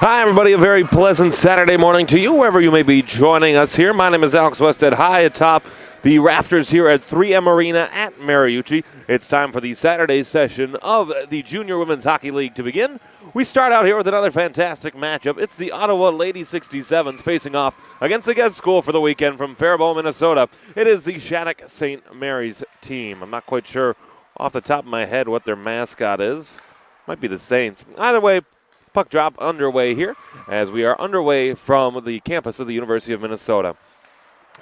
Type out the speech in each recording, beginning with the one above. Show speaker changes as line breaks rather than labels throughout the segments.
Hi, everybody. A very pleasant Saturday morning to you, wherever you may be joining us here. My name is Alex Westhead, high atop the rafters here at 3M Arena at Mariucci. It's time for the Saturday session of the Junior Women's Hockey League to begin. We start out here with another fantastic matchup. It's the Ottawa Lady 67s facing off against the guest school for the weekend from Faribault, Minnesota. It is the Shattuck St. Mary's team. I'm not quite sure off the top of my head what their mascot is. Might be the Saints. Either way, puck drop underway here as we are underway from the campus of the University of Minnesota.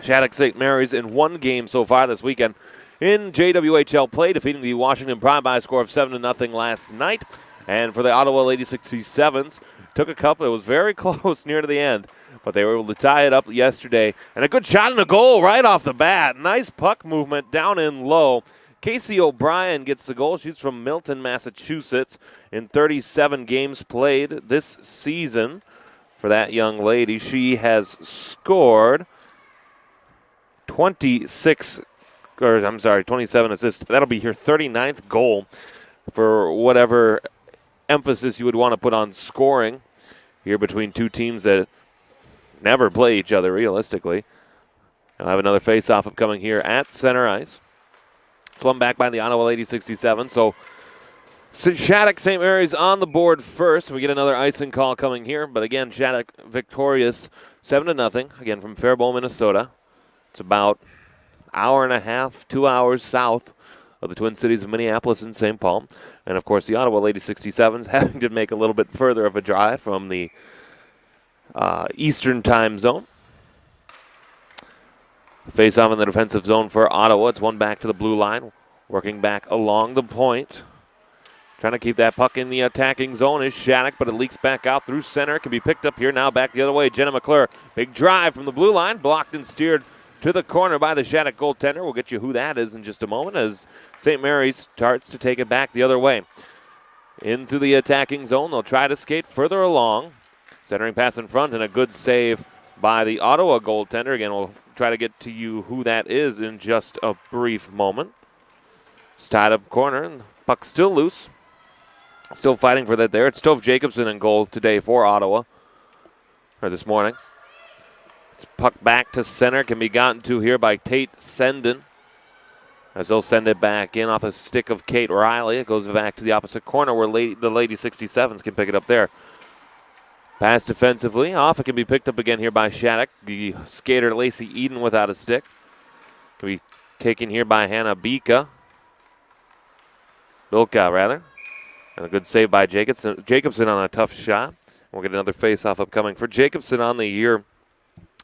Shattuck St. Mary's in one game so far this weekend in JWHL play, defeating the Washington Pride by a score of 7-0 last night. And for the Ottawa Lady 67s, took a couple. It was very close near to the end, but they were able to tie it up yesterday. And a good shot and a goal right off the bat. Nice puck movement down in low. Casey O'Brien gets the goal. She's from Milton, Massachusetts. In 37 games played this season for that young lady, she has scored 27 assists. That'll be her 39th goal for whatever emphasis you would want to put on scoring here between two teams that never play each other realistically. I'll have another face-off upcoming here at center ice. It's one back by the Ottawa Lady 67. So Shattuck St. Mary's on the board first. We get another icing call coming here. But again, Shattuck victorious 7-0, again from Faribault, Minnesota. It's about an hour and a half, 2 hours south of the Twin Cities of Minneapolis and St. Paul. And, of course, the Ottawa Lady 67s having to make a little bit further of a drive from the Eastern time zone. Face off in the defensive zone for Ottawa. It's one back to the blue line. Working back along the point. Trying to keep that puck in the attacking zone is Shattuck, but it leaks back out through center. Can be picked up here now back the other way. Jenna McClure. Big drive from the blue line. Blocked and steered to the corner by the Shattuck goaltender. We'll get you who that is in just a moment as St. Mary's starts to take it back the other way. Into the attacking zone. They'll try to skate further along. Centering pass in front and a good save by the Ottawa goaltender. Again, we'll try to get to you who that is in just a brief moment. It's tied up corner and the puck's still loose. Still fighting for that there. It's Tove Jacobson in goal today for Ottawa, or this morning. It's puck back to center, can be gotten to here by Tate Senden. As they'll send it back in off the stick of Kate Riley. It goes back to the opposite corner where the Lady 67s can pick it up there. Pass defensively. Off it can be picked up again here by Shattuck. The skater Lacey Eden without a stick. Can be taken here by Hannah Bilka, rather. And a good save by Jacobson on a tough shot. We'll get another face-off upcoming for Jacobson on the year.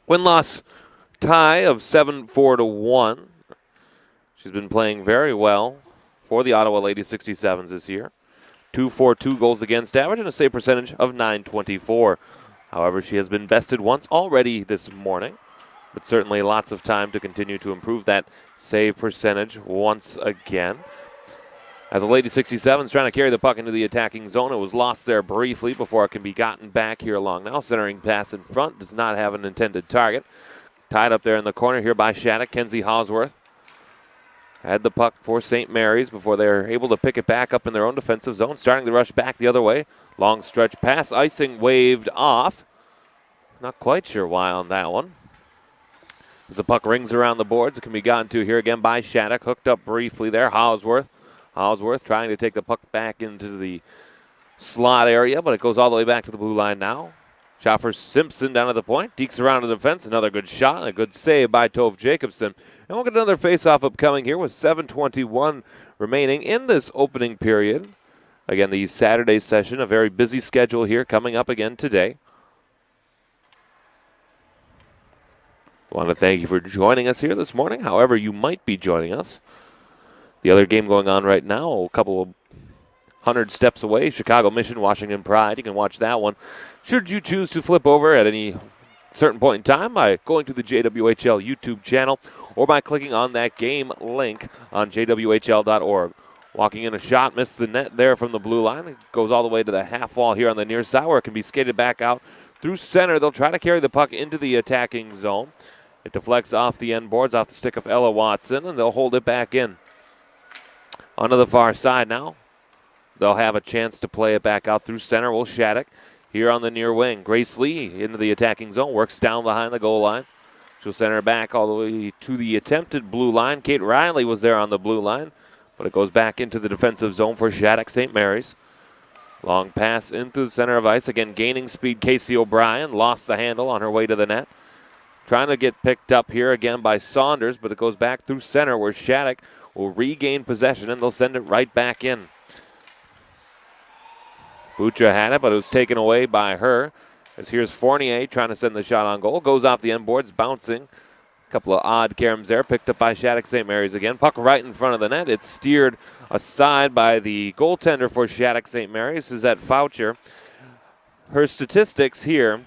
Win-loss tie of 7-4-1. She's been playing very well for the Ottawa Lady 67s this year. 2.42 goals against average and a save percentage of .924. However, she has been bested once already this morning, but certainly lots of time to continue to improve that save percentage once again. As the Lady 67 is trying to carry the puck into the attacking zone, it was lost there briefly before it can be gotten back here along now. Centering pass in front does not have an intended target. Tied up there in the corner here by Shattuck. Kenzie Hawsworth had the puck for St. Mary's before they're able to pick it back up in their own defensive zone. Starting to rush back the other way. Long stretch pass. Icing waved off. Not quite sure why on that one. As the puck rings around the boards, it can be gotten to here again by Shattuck. Hooked up briefly there. Hawsworth trying to take the puck back into the slot area, but it goes all the way back to the blue line now. Shot for Simpson down to the point. Dekes around the defense. Another good shot and a good save by Tove Jacobson. And we'll get another face-off upcoming here with 7:21 remaining in this opening period. Again, the Saturday session, a very busy schedule here coming up again today. I want to thank you for joining us here this morning, however you might be joining us. The other game going on right now, a couple of 100 steps away, Chicago Mission, Washington Pride. You can watch that one should you choose to flip over at any certain point in time by going to the JWHL YouTube channel or by clicking on that game link on jwhl.org. Walking in a shot, missed the net there from the blue line. It goes all the way to the half wall here on the near side where it can be skated back out through center. They'll try to carry the puck into the attacking zone. It deflects off the end boards, off the stick of Ella Watson, and they'll hold it back in. Onto the far side now. They'll have a chance to play it back out through center. Will Shattuck. here on the near wing. Grace Lee into the attacking zone, works down behind the goal line. She'll send her back all the way to the attempted blue line. Kate Riley was there on the blue line, but it goes back into the defensive zone for Shattuck St. Mary's. Long pass into the center of ice. Again, gaining speed, Casey O'Brien. Lost the handle on her way to the net. Trying to get picked up here again by Saunders, but it goes back through center where Shattuck will regain possession, and they'll send it right back in. Bucha had it, but it was taken away by her. As here's Fournier trying to send the shot on goal. Goes off the end boards, bouncing. A couple of odd caroms there. Picked up by Shattuck St. Mary's again. Puck right in front of the net. It's steered aside by the goaltender for Shattuck St. Mary's, Suzette Foucher. Her statistics here,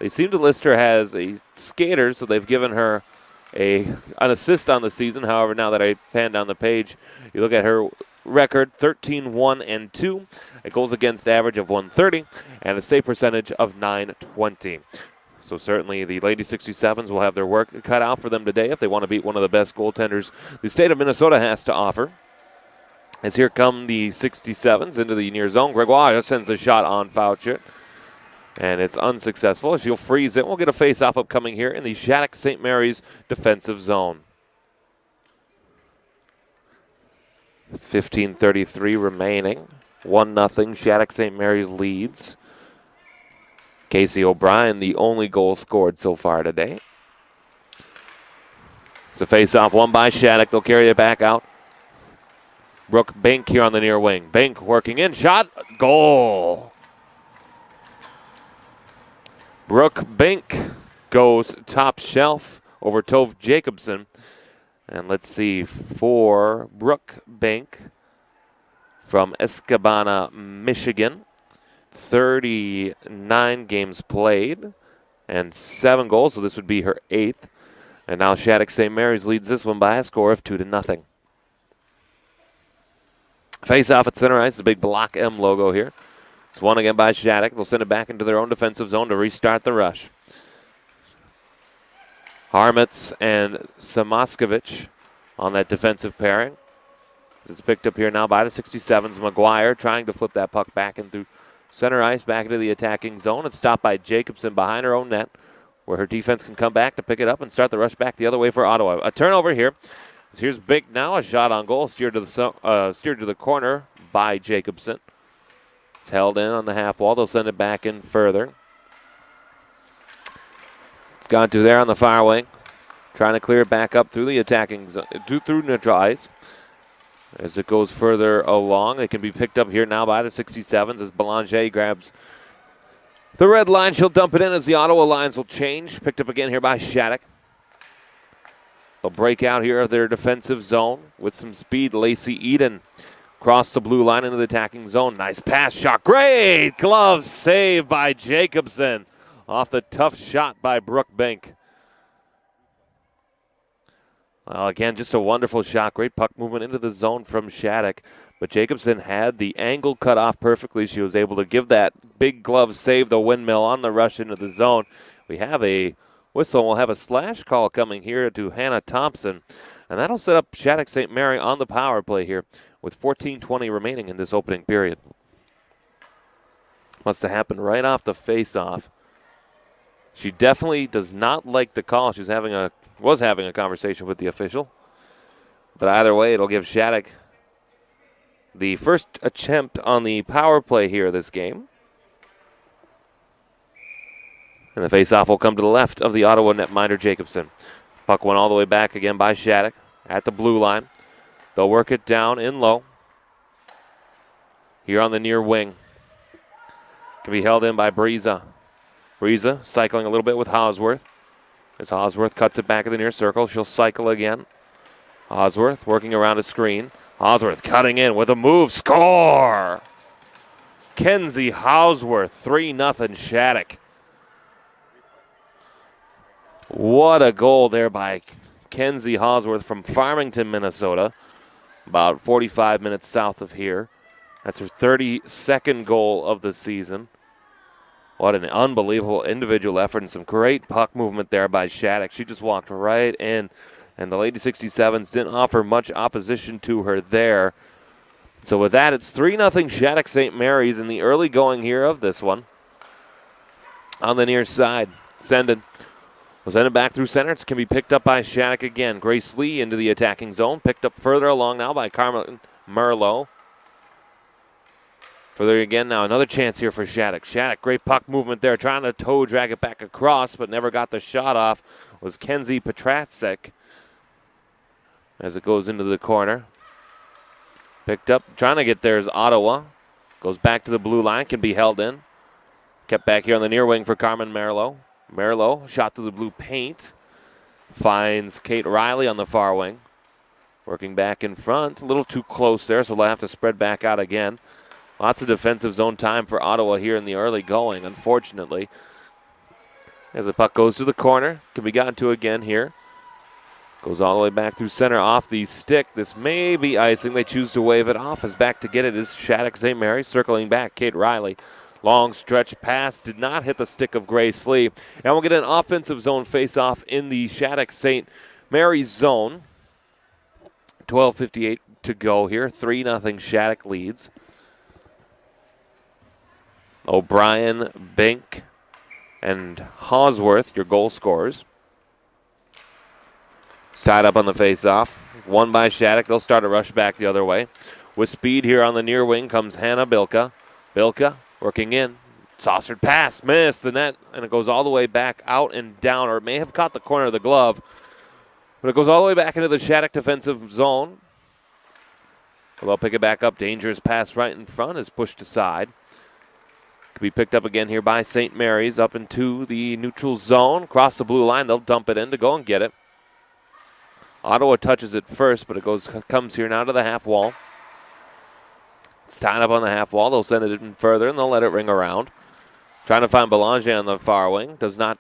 they seem to list her as a skater, so they've given her an assist on the season. However, now that I pan down the page, you look at her record, 13-1-2, a goals against average of 130, and a save percentage of .920. So certainly the Lady 67s will have their work cut out for them today if they want to beat one of the best goaltenders the state of Minnesota has to offer. As here come the 67s into the near zone. Gregoire sends a shot on Foucher, and it's unsuccessful. She'll freeze it. We'll get a face-off upcoming here in the Shattuck St. Mary's defensive zone. 15:33 remaining. 1-0. Shattuck St. Mary's leads. Casey O'Brien, the only goal scored so far today. It's a face-off, won by Shattuck. They'll carry it back out. Brooke Bink here on the near wing. Bink working in. Shot. Goal. Brooke Bink goes top shelf over Tove Jacobson. And let's see, for Brooke Bink from Escabana, Michigan, 39 games played and 7 goals, so this would be her 8th. And now Shattuck St. Mary's leads this one by a score of 2-0. Face off at center ice, the big Block M logo here. It's won again by Shattuck. They'll send it back into their own defensive zone to restart the rush. Harmitz and Samoskevich on that defensive pairing. It's picked up here now by the 67s. McGuire trying to flip that puck back in through center ice, back into the attacking zone. It's stopped by Jacobson behind her own net, where her defense can come back to pick it up and start the rush back the other way for Ottawa. A turnover here. Here's Big now, a shot on goal, steered to the corner by Jacobson. It's held in on the half wall. They'll send it back in further. It's gone to there on the far wing. Trying to clear it back up through the attacking zone, through neutral ice. As it goes further along, it can be picked up here now by the 67s as Belanger grabs the red line. She'll dump it in as the Ottawa lines will change. Picked up again here by Shattuck. They'll break out here of their defensive zone with some speed. Lacey Eden across the blue line into the attacking zone. Nice pass, shot. Great glove save by Jacobson off the tough shot by Brooke Bink. Well, again, just a wonderful shot. Great puck movement into the zone from Shattuck. But Jacobson had the angle cut off perfectly. She was able to give that big glove save, the windmill, on the rush into the zone. We have a whistle. We'll have a slash call coming here to Hannah Thompson. And that'll set up Shattuck St. Mary on the power play here with 14:20 remaining in this opening period. Must have happened right off the face-off. She definitely does not like the call. Was having a conversation with the official. But either way, it'll give Shattuck the first attempt on the power play here this game. And the face-off will come to the left of the Ottawa netminder, Jacobson. Puck went all the way back again by Shattuck at the blue line. They'll work it down in low. Here on the near wing. Can be held in by Breeza. Breeza cycling a little bit with Hosworth. As Hosworth cuts it back in the near circle, she'll cycle again. Hosworth working around a screen. Hosworth cutting in with a move. Score! Kenzie Hosworth, 3-0 Shattuck. What a goal there by Kenzie Hosworth from Farmington, Minnesota. About 45 minutes south of here. That's her 32nd goal of the season. What an unbelievable individual effort and some great puck movement there by Shattuck. She just walked right in, and the Lady 67s didn't offer much opposition to her there. So with that, it's 3-0 Shattuck St. Mary's in the early going here of this one. On the near side, Sendon. We'll send it back through center. It can be picked up by Shattuck again. Grace Lee into the attacking zone. Picked up further along now by Carmen Merlot. Further again now. Another chance here for Shattuck. Shattuck, great puck movement there. Trying to toe drag it back across, but never got the shot off. Was Kenzie Petrasek as it goes into the corner. Picked up. Trying to get there is Ottawa. Goes back to the blue line. Can be held in. Kept back here on the near wing for Carmen Merlot. Merlot, shot to the blue paint. Finds Kate Riley on the far wing. Working back in front. A little too close there, so they'll have to spread back out again. Lots of defensive zone time for Ottawa here in the early going, unfortunately. As the puck goes to the corner. Can be gotten to again here. Goes all the way back through center off the stick. This may be icing. They choose to wave it off. As back to get it is Shattuck St. Mary. Circling back, Kate Riley. Long stretch pass, did not hit the stick of Grace Lee. And we'll get an offensive zone face-off in the Shattuck St. Mary's zone. 12:58 to go here. 3-0 Shattuck leads. O'Brien, Bink, and Hosworth, your goal scorers. It's tied up on the face-off. Won by Shattuck. They'll start a rush back the other way. With speed here on the near wing comes Hannah Bilka. Bilka working in. Saucered pass. Missed the net. And it goes all the way back out and down. Or it may have caught the corner of the glove. But it goes all the way back into the Shattuck defensive zone. They'll pick it back up. Dangerous pass right in front is pushed aside. Could be picked up again here by St. Mary's. Up into the neutral zone. Across the blue line. They'll dump it in to go and get it. Ottawa touches it first, but it comes here now to the half wall. It's tied up on the half wall. They'll send it in further, and they'll let it ring around. Trying to find Belanger on the far wing. Does not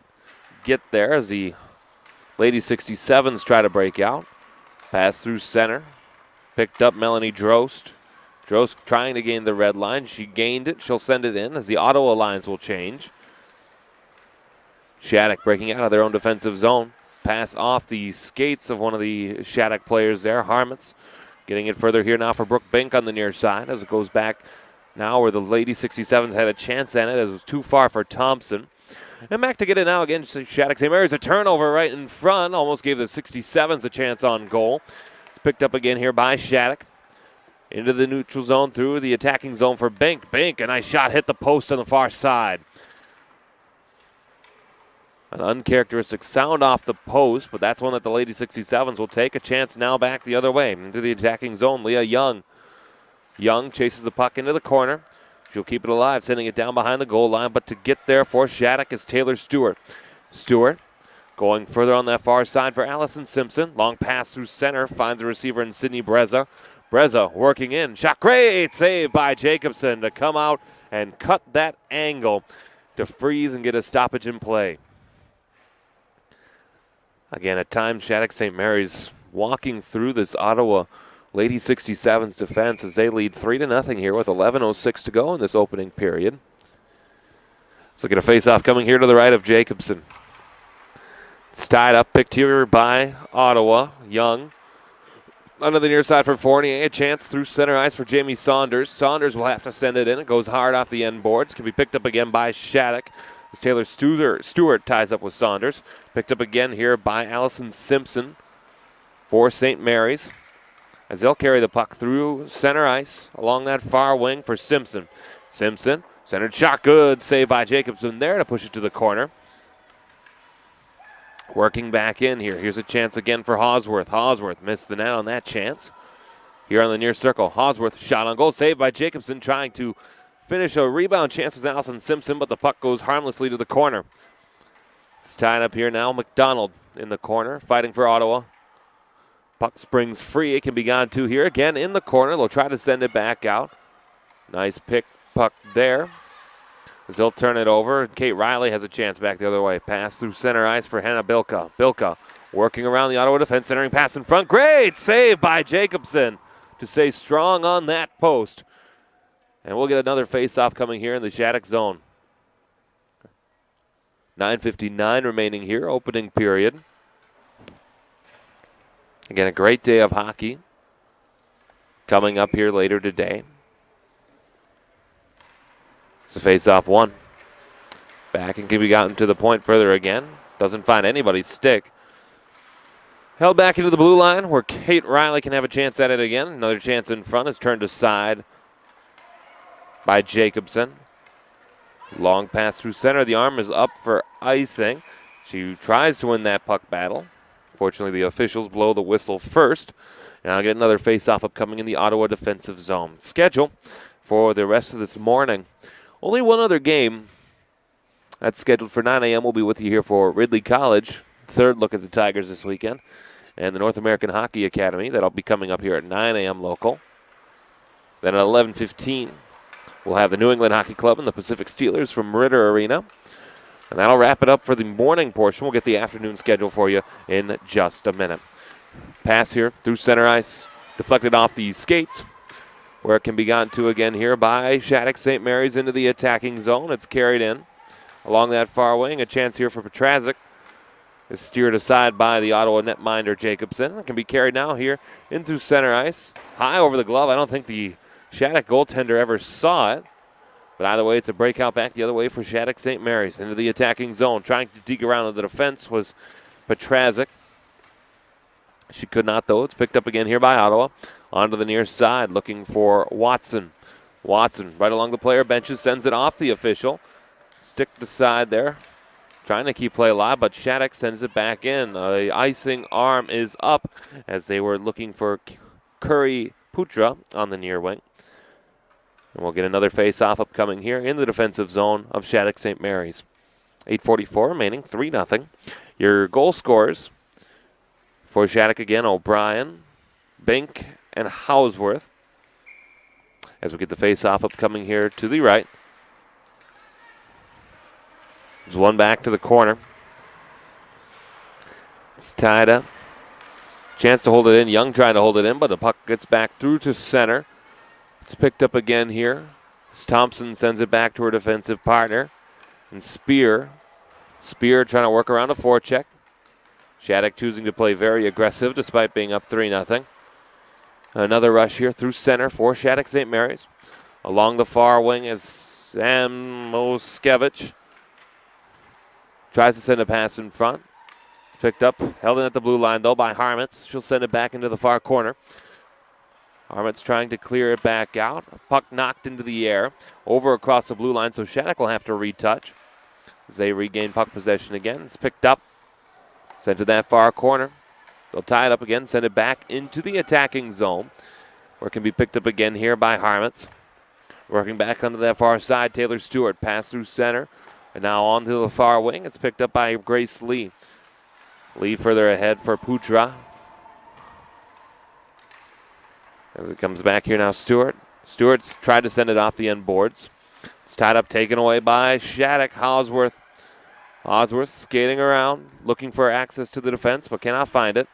get there as the Lady 67s try to break out. Pass through center. Picked up Melanie Drost. Drost trying to gain the red line. She gained it. She'll send it in as the Ottawa lines will change. Shattuck breaking out of their own defensive zone. Pass off the skates of one of the Shattuck players there, Harmits. Getting it further here now for Brooke Bink on the near side as it goes back now where the Lady 67s had a chance at it as it was too far for Thompson. And back to get it now again, Shattuck St. Mary's a turnover right in front. Almost gave the 67s a chance on goal. It's picked up again here by Shattuck. Into the neutral zone through the attacking zone for Bink. Bink, a nice shot, hit the post on the far side. An uncharacteristic sound off the post, but that's one that the Lady 67s will take. A chance now back the other way into the attacking zone. Leah Young. Young chases the puck into the corner. She'll keep it alive, sending it down behind the goal line, but to get there for Shattuck is Taylor Stewart. Stewart going further on that far side for Allison Simpson. Long pass through center, finds a receiver in Sydney Breza. Breza working in. Shot, great save by Jacobson to come out and cut that angle to freeze and get a stoppage in play. Again, at times, Shattuck St. Mary's walking through this Ottawa Lady 67's defense as they lead 3-0 here with 11:06 to go in this opening period. So get a face-off coming here to the right of Jacobson. It's tied up, picked here by Ottawa. Young under the near side for Fournier. A chance through center ice for Jamie Saunders. Saunders will have to send it in. It goes hard off the end boards. Can be picked up again by Shattuck. As Taylor Stewart ties up with Saunders. Picked up again here by Allison Simpson for St. Mary's. As they'll carry the puck through center ice along that far wing for Simpson. Simpson, centered shot, good save by Jacobson there to push it to the corner. Working back in here. Here's a chance again for Hosworth. Hosworth missed the net on that chance. Here on the near circle, Hosworth shot on goal, saved by Jacobson, trying to finish a rebound chance with Allison Simpson, but the puck goes harmlessly to the corner. It's tied up here now. McDonald in the corner, fighting for Ottawa. Puck springs free. It can be gone to here again in the corner. They'll try to send it back out. Nice pick puck there. As they'll turn it over. Kate Riley has a chance back the other way. Pass through center ice for Hannah Bilka. Bilka working around the Ottawa defense, centering pass in front. Great save by Jacobson to stay strong on that post. And we'll get another face-off coming here in the Shattuck zone. 9:59 remaining here, opening period. Again, a great day of hockey coming up here later today. It's a face-off one. Back and can be gotten to the point further again. Doesn't find anybody's stick. Held back into the blue line where Kate Riley can have a chance at it again. Another chance in front is turned aside by Jacobson. Long pass through center. The arm is up for icing. She tries to win that puck battle. Fortunately, the officials blow the whistle first. And I'll get another face-off upcoming in the Ottawa defensive zone. Schedule for the rest of this morning. Only one other game that's scheduled for 9 a.m. We'll be with you here for Ridley College. Third look at the Tigers this weekend. And the North American Hockey Academy. That'll be coming up here at 9 a.m. local. Then at 11:15, we'll have the New England Hockey Club and the Pacific Steelers from Ritter Arena. And that'll wrap it up for the morning portion. We'll get the afternoon schedule for you in just a minute. Pass here through center ice. Deflected off the skates, where it can be gotten to again here by Shattuck St. Mary's into the attacking zone. It's carried in along that far wing. A chance here for Petrazik. Is steered aside by the Ottawa netminder Jacobson. It can be carried now here into center ice. High over the glove. I don't think the Shattuck goaltender ever saw it. But either way, it's a breakout back the other way for Shattuck St. Mary's into the attacking zone. Trying to deke around the defense was Petrazik. She could not, though. It's picked up again here by Ottawa. Onto the near side, looking for Watson. Watson right along the player benches, sends it off the official. Stick the side there. Trying to keep play alive, but Shattuck sends it back in. The icing arm is up as they were looking for Curry Putra on the near wing. And we'll get another face-off upcoming here in the defensive zone of Shattuck St. Mary's. 8:44 remaining, 3-0. Your goal scorers for Shattuck again, O'Brien, Bink, and Hausworth. As we get the face-off upcoming here to the right. There's one back to the corner. It's tied up. Chance to hold it in. Young trying to hold it in, but the puck gets back through to center. It's picked up again here. As Thompson sends it back to her defensive partner. And Spear trying to work around a forecheck. Shattuck choosing to play very aggressive despite being up 3-0. Another rush here through center for Shattuck St. Mary's. Along the far wing is Sam Moskevich. Tries to send a pass in front. It's picked up, held in at the blue line, though, by Harmitz. She'll send it back into the far corner. Harmitz trying to clear it back out. Puck knocked into the air, over across the blue line, so Shattuck will have to retouch. As they regain puck possession again. It's picked up, sent to that far corner. They'll tie it up again, send it back into the attacking zone, where it can be picked up again here by Harmitz. Working back onto that far side, Taylor Stewart, pass through center. And now on to the far wing. It's picked up by Grace Lee. Lee further ahead for Putra. As it comes back here now, Stewart. Stewart's tried to send it off the end boards. It's tied up, taken away by Shattuck. Hausworth. Hausworth skating around, looking for access to the defense, but cannot find it.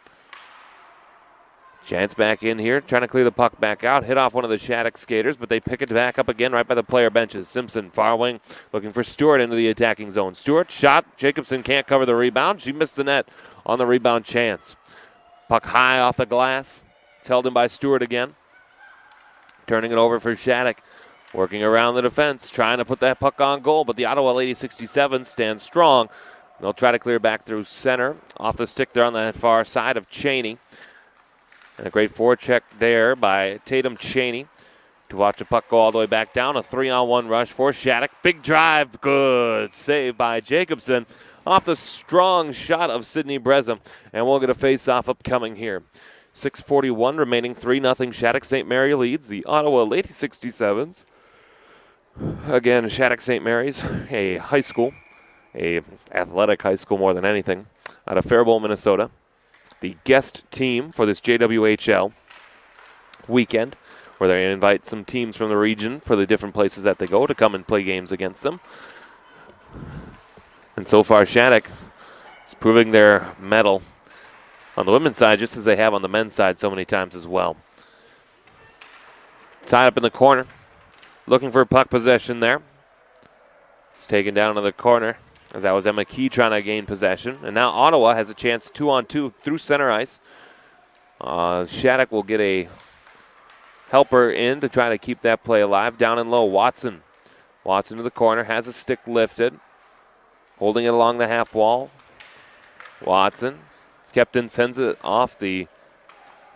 Chance back in here, trying to clear the puck back out. Hit off one of the Shattuck skaters, but they pick it back up again right by the player benches. Simpson, far wing, looking for Stewart into the attacking zone. Stewart, shot. Jacobson can't cover the rebound. She missed the net on the rebound chance. Puck high off the glass. It's held in by Stewart again. Turning it over for Shattuck. Working around the defense, trying to put that puck on goal, but the Ottawa Lady 67 stands strong. They'll try to clear back through center. Off the stick there on the far side of Cheney. And a great forecheck there by Tatum Cheney to watch the puck go all the way back down. A 3-on-1 rush for Shattuck. Big drive. Good save by Jacobson off the strong shot of Sydney Brezham. And we'll get a face-off upcoming here. 6:41 remaining, 3-0. Shattuck St. Mary leads the Ottawa Lady 67s. Again, Shattuck St. Mary's, a high school, a athletic high school more than anything, out of Faribault, Minnesota. The guest team for this JWHL weekend, where they invite some teams from the region for the different places that they go to come and play games against them. And so far, Shattuck is proving their mettle on the women's side, just as they have on the men's side so many times as well. Tied up in the corner, looking for puck possession there. It's taken down to the corner, as that was Emma Key trying to gain possession. And now Ottawa has a chance 2-on-2 through center ice. Shattuck will get a helper in to try to keep that play alive. Down and low, Watson. Watson to the corner, has a stick lifted. Holding it along the half wall. Watson. It's kept in, sends it off the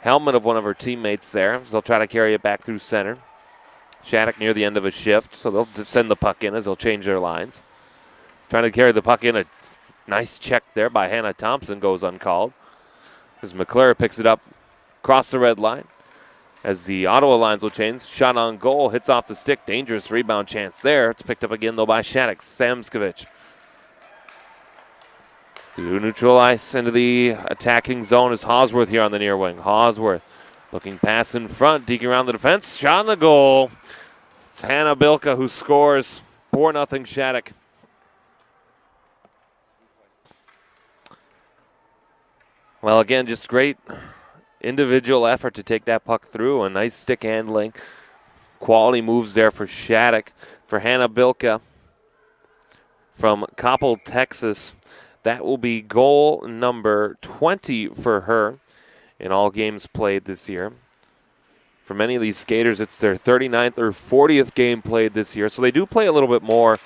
helmet of one of her teammates there. So they'll try to carry it back through center. Shattuck near the end of a shift, so they'll send the puck in as they'll change their lines. Trying to carry the puck in. A nice check there by Hannah Thompson goes uncalled. As McClure picks it up across the red line. As the Ottawa lines will change. Shot on goal, hits off the stick. Dangerous rebound chance there. It's picked up again, though, by Shattuck. Samskovich. Through neutral ice into the attacking zone is Hawsworth here on the near wing. Hawsworth looking pass in front, deking around the defense. Shot on the goal. It's Hannah Bilka who scores. 4-0 Shattuck. Well, again, just great individual effort to take that puck through. A nice stick handling. Quality moves there for Shattuck. For Hannah Bilka from Coppell, Texas. That will be goal number 20 for her in all games played this year. For many of these skaters, it's their 39th or 40th game played this year. So they do play a little bit more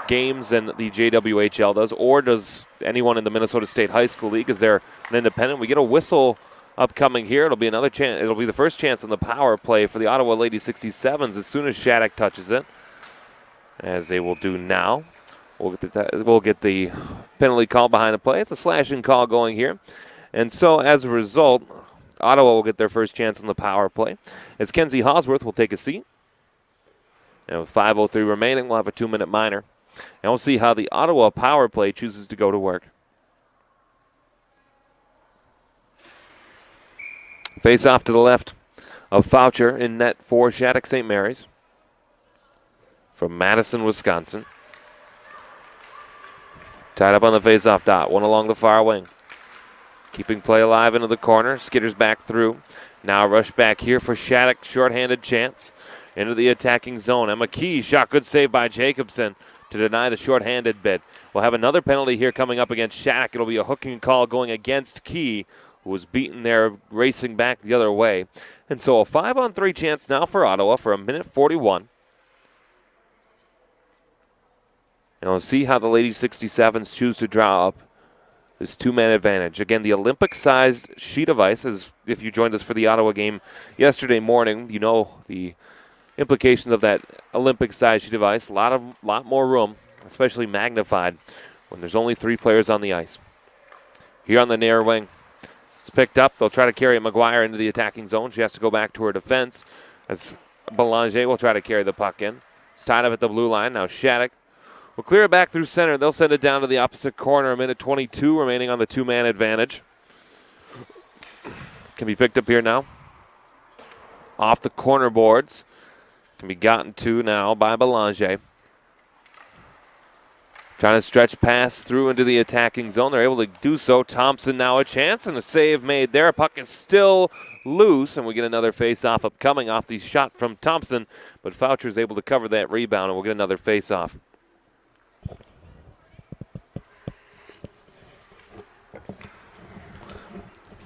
games than the JWHL does, or does anyone in the Minnesota State High School League. Is there an independent? We get a whistle upcoming here. It'll be another chance. It'll be the first chance on the power play for the Ottawa Lady 67s as soon as Shattuck touches it, as they will do now. We'll get the penalty call behind the play. It's a slashing call going here. And so as a result, Ottawa will get their first chance on the power play. As Kenzie Hawsworth will take a seat. And with 5:03 remaining, we'll have a 2-minute minor. And we'll see how the Ottawa power play chooses to go to work. Face off to the left of Foucher in net for Shattuck St. Mary's from Madison, Wisconsin. Tied up on the face-off dot. One along the far wing. Keeping play alive into the corner. Skitters back through. Now rush back here for Shattuck. Short-handed chance. Into the attacking zone. Emma Key shot. Good save by Jacobson to deny the short-handed bid. We'll have another penalty here coming up against Shattuck. It'll be a hooking call going against Key, who was beaten there, racing back the other way. And so a 5-on-3 chance now for Ottawa for 1:41. And we'll see how the Lady 67s choose to draw up this two-man advantage. Again, the Olympic-sized sheet of ice, as if you joined us for the Ottawa game yesterday morning, you know the implications of that Olympic-sized sheet of ice. A lot more room, especially magnified when there's only 3 players on the ice. Here on the near wing, it's picked up. They'll try to carry McGuire into the attacking zone. She has to go back to her defense as Belanger will try to carry the puck in. It's tied up at the blue line. Now Shattuck will clear it back through center. They'll send it down to the opposite corner. 1:22 remaining on the two-man advantage. Can be picked up here now. Off the corner boards. Can be gotten to now by Belanger. Trying to stretch pass through into the attacking zone. They're able to do so. Thompson now a chance and a save made there. Puck is still loose, and we get another face-off upcoming off the shot from Thompson. But Foucher is able to cover that rebound, and we'll get another face-off.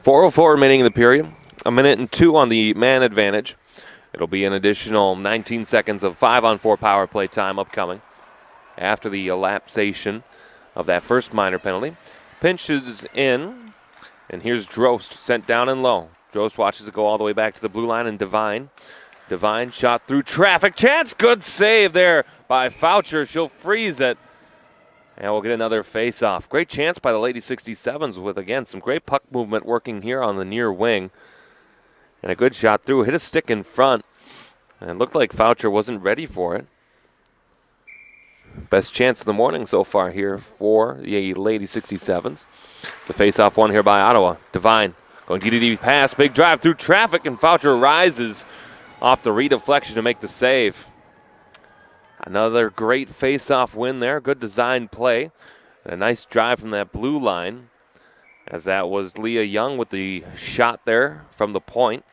.404 remaining in the period. 1:02 on the man advantage. It'll be an additional 19 seconds of 5-on-4 power play time upcoming after the elapsation of that first minor penalty. Pinches in, and here's Drost sent down and low. Drost watches it go all the way back to the blue line, and Devine shot through traffic. Chance, good save there by Foucher. She'll freeze it. And we'll get another face-off. Great chance by the Lady 67s with, again, some great puck movement working here on the near wing. And a good shot through. Hit a stick in front. And it looked like Foucher wasn't ready for it. Best chance of the morning so far here for the Lady 67s. It's a face-off one here by Ottawa. Devine going DDD pass. Big drive through traffic, and Foucher rises off the redeflection to make the save. Another great face-off win there. Good design play. And a nice drive from that blue line, as that was Leah Young with the shot there from the point.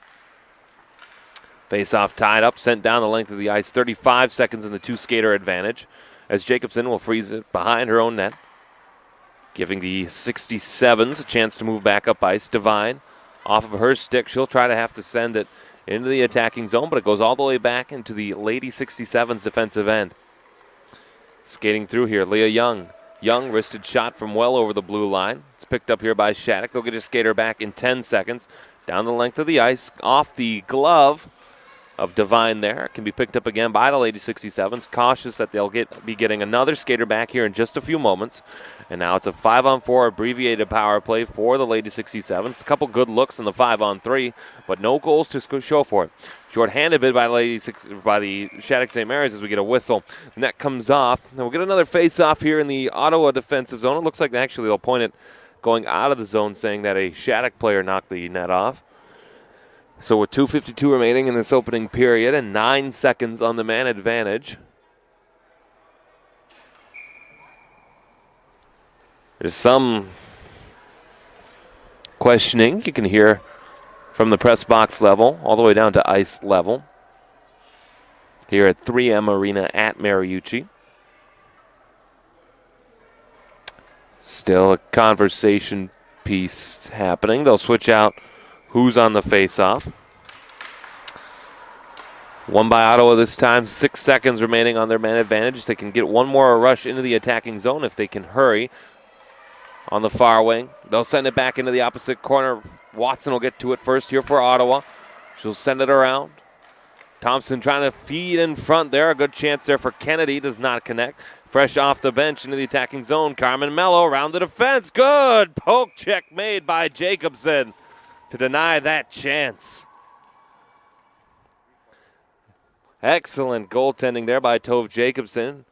Face-off tied up, sent down the length of the ice. 35 seconds in the two-skater advantage, as Jacobson will freeze it behind her own net, giving the 67s a chance to move back up ice. Devine off of her stick. She'll try to have to send it into the attacking zone, but it goes all the way back into the Lady 67's defensive end. Skating through here, Leah Young. Young, wristed shot from well over the blue line. It's picked up here by Shattuck. They'll get a skater back in 10 seconds. Down the length of the ice, off the glove of Devine there. It can be picked up again by the Lady 67s. Cautious that they'll be getting another skater back here in just a few moments. And now it's a 5-on-4 abbreviated power play for the Lady 67s. A couple good looks in the 5-on-3, but no goals to show for it. Short-handed bid by the Shattuck St. Mary's as we get a whistle. The net comes off. And we'll get another face-off here in the Ottawa defensive zone. It looks like actually they'll point it going out of the zone, saying that a Shattuck player knocked the net off. So with 2:52 remaining in this opening period and 9 seconds on the man advantage, there's some questioning you can hear from the press box level all the way down to ice level here at 3M Arena at Mariucci. Still a conversation piece happening. They'll switch out who's on the face-off. Won by Ottawa this time. 6 seconds remaining on their man advantage. They can get one more rush into the attacking zone if they can hurry. On the far wing, they'll send it back into the opposite corner. Watson will get to it first here for Ottawa. She'll send it around. Thompson trying to feed in front there. A good chance there for Kennedy. Does not connect. Fresh off the bench into the attacking zone. Carmen Mello around the defense. Good poke check made by Jacobson to deny that chance. Excellent goaltending there by Tove Jacobson.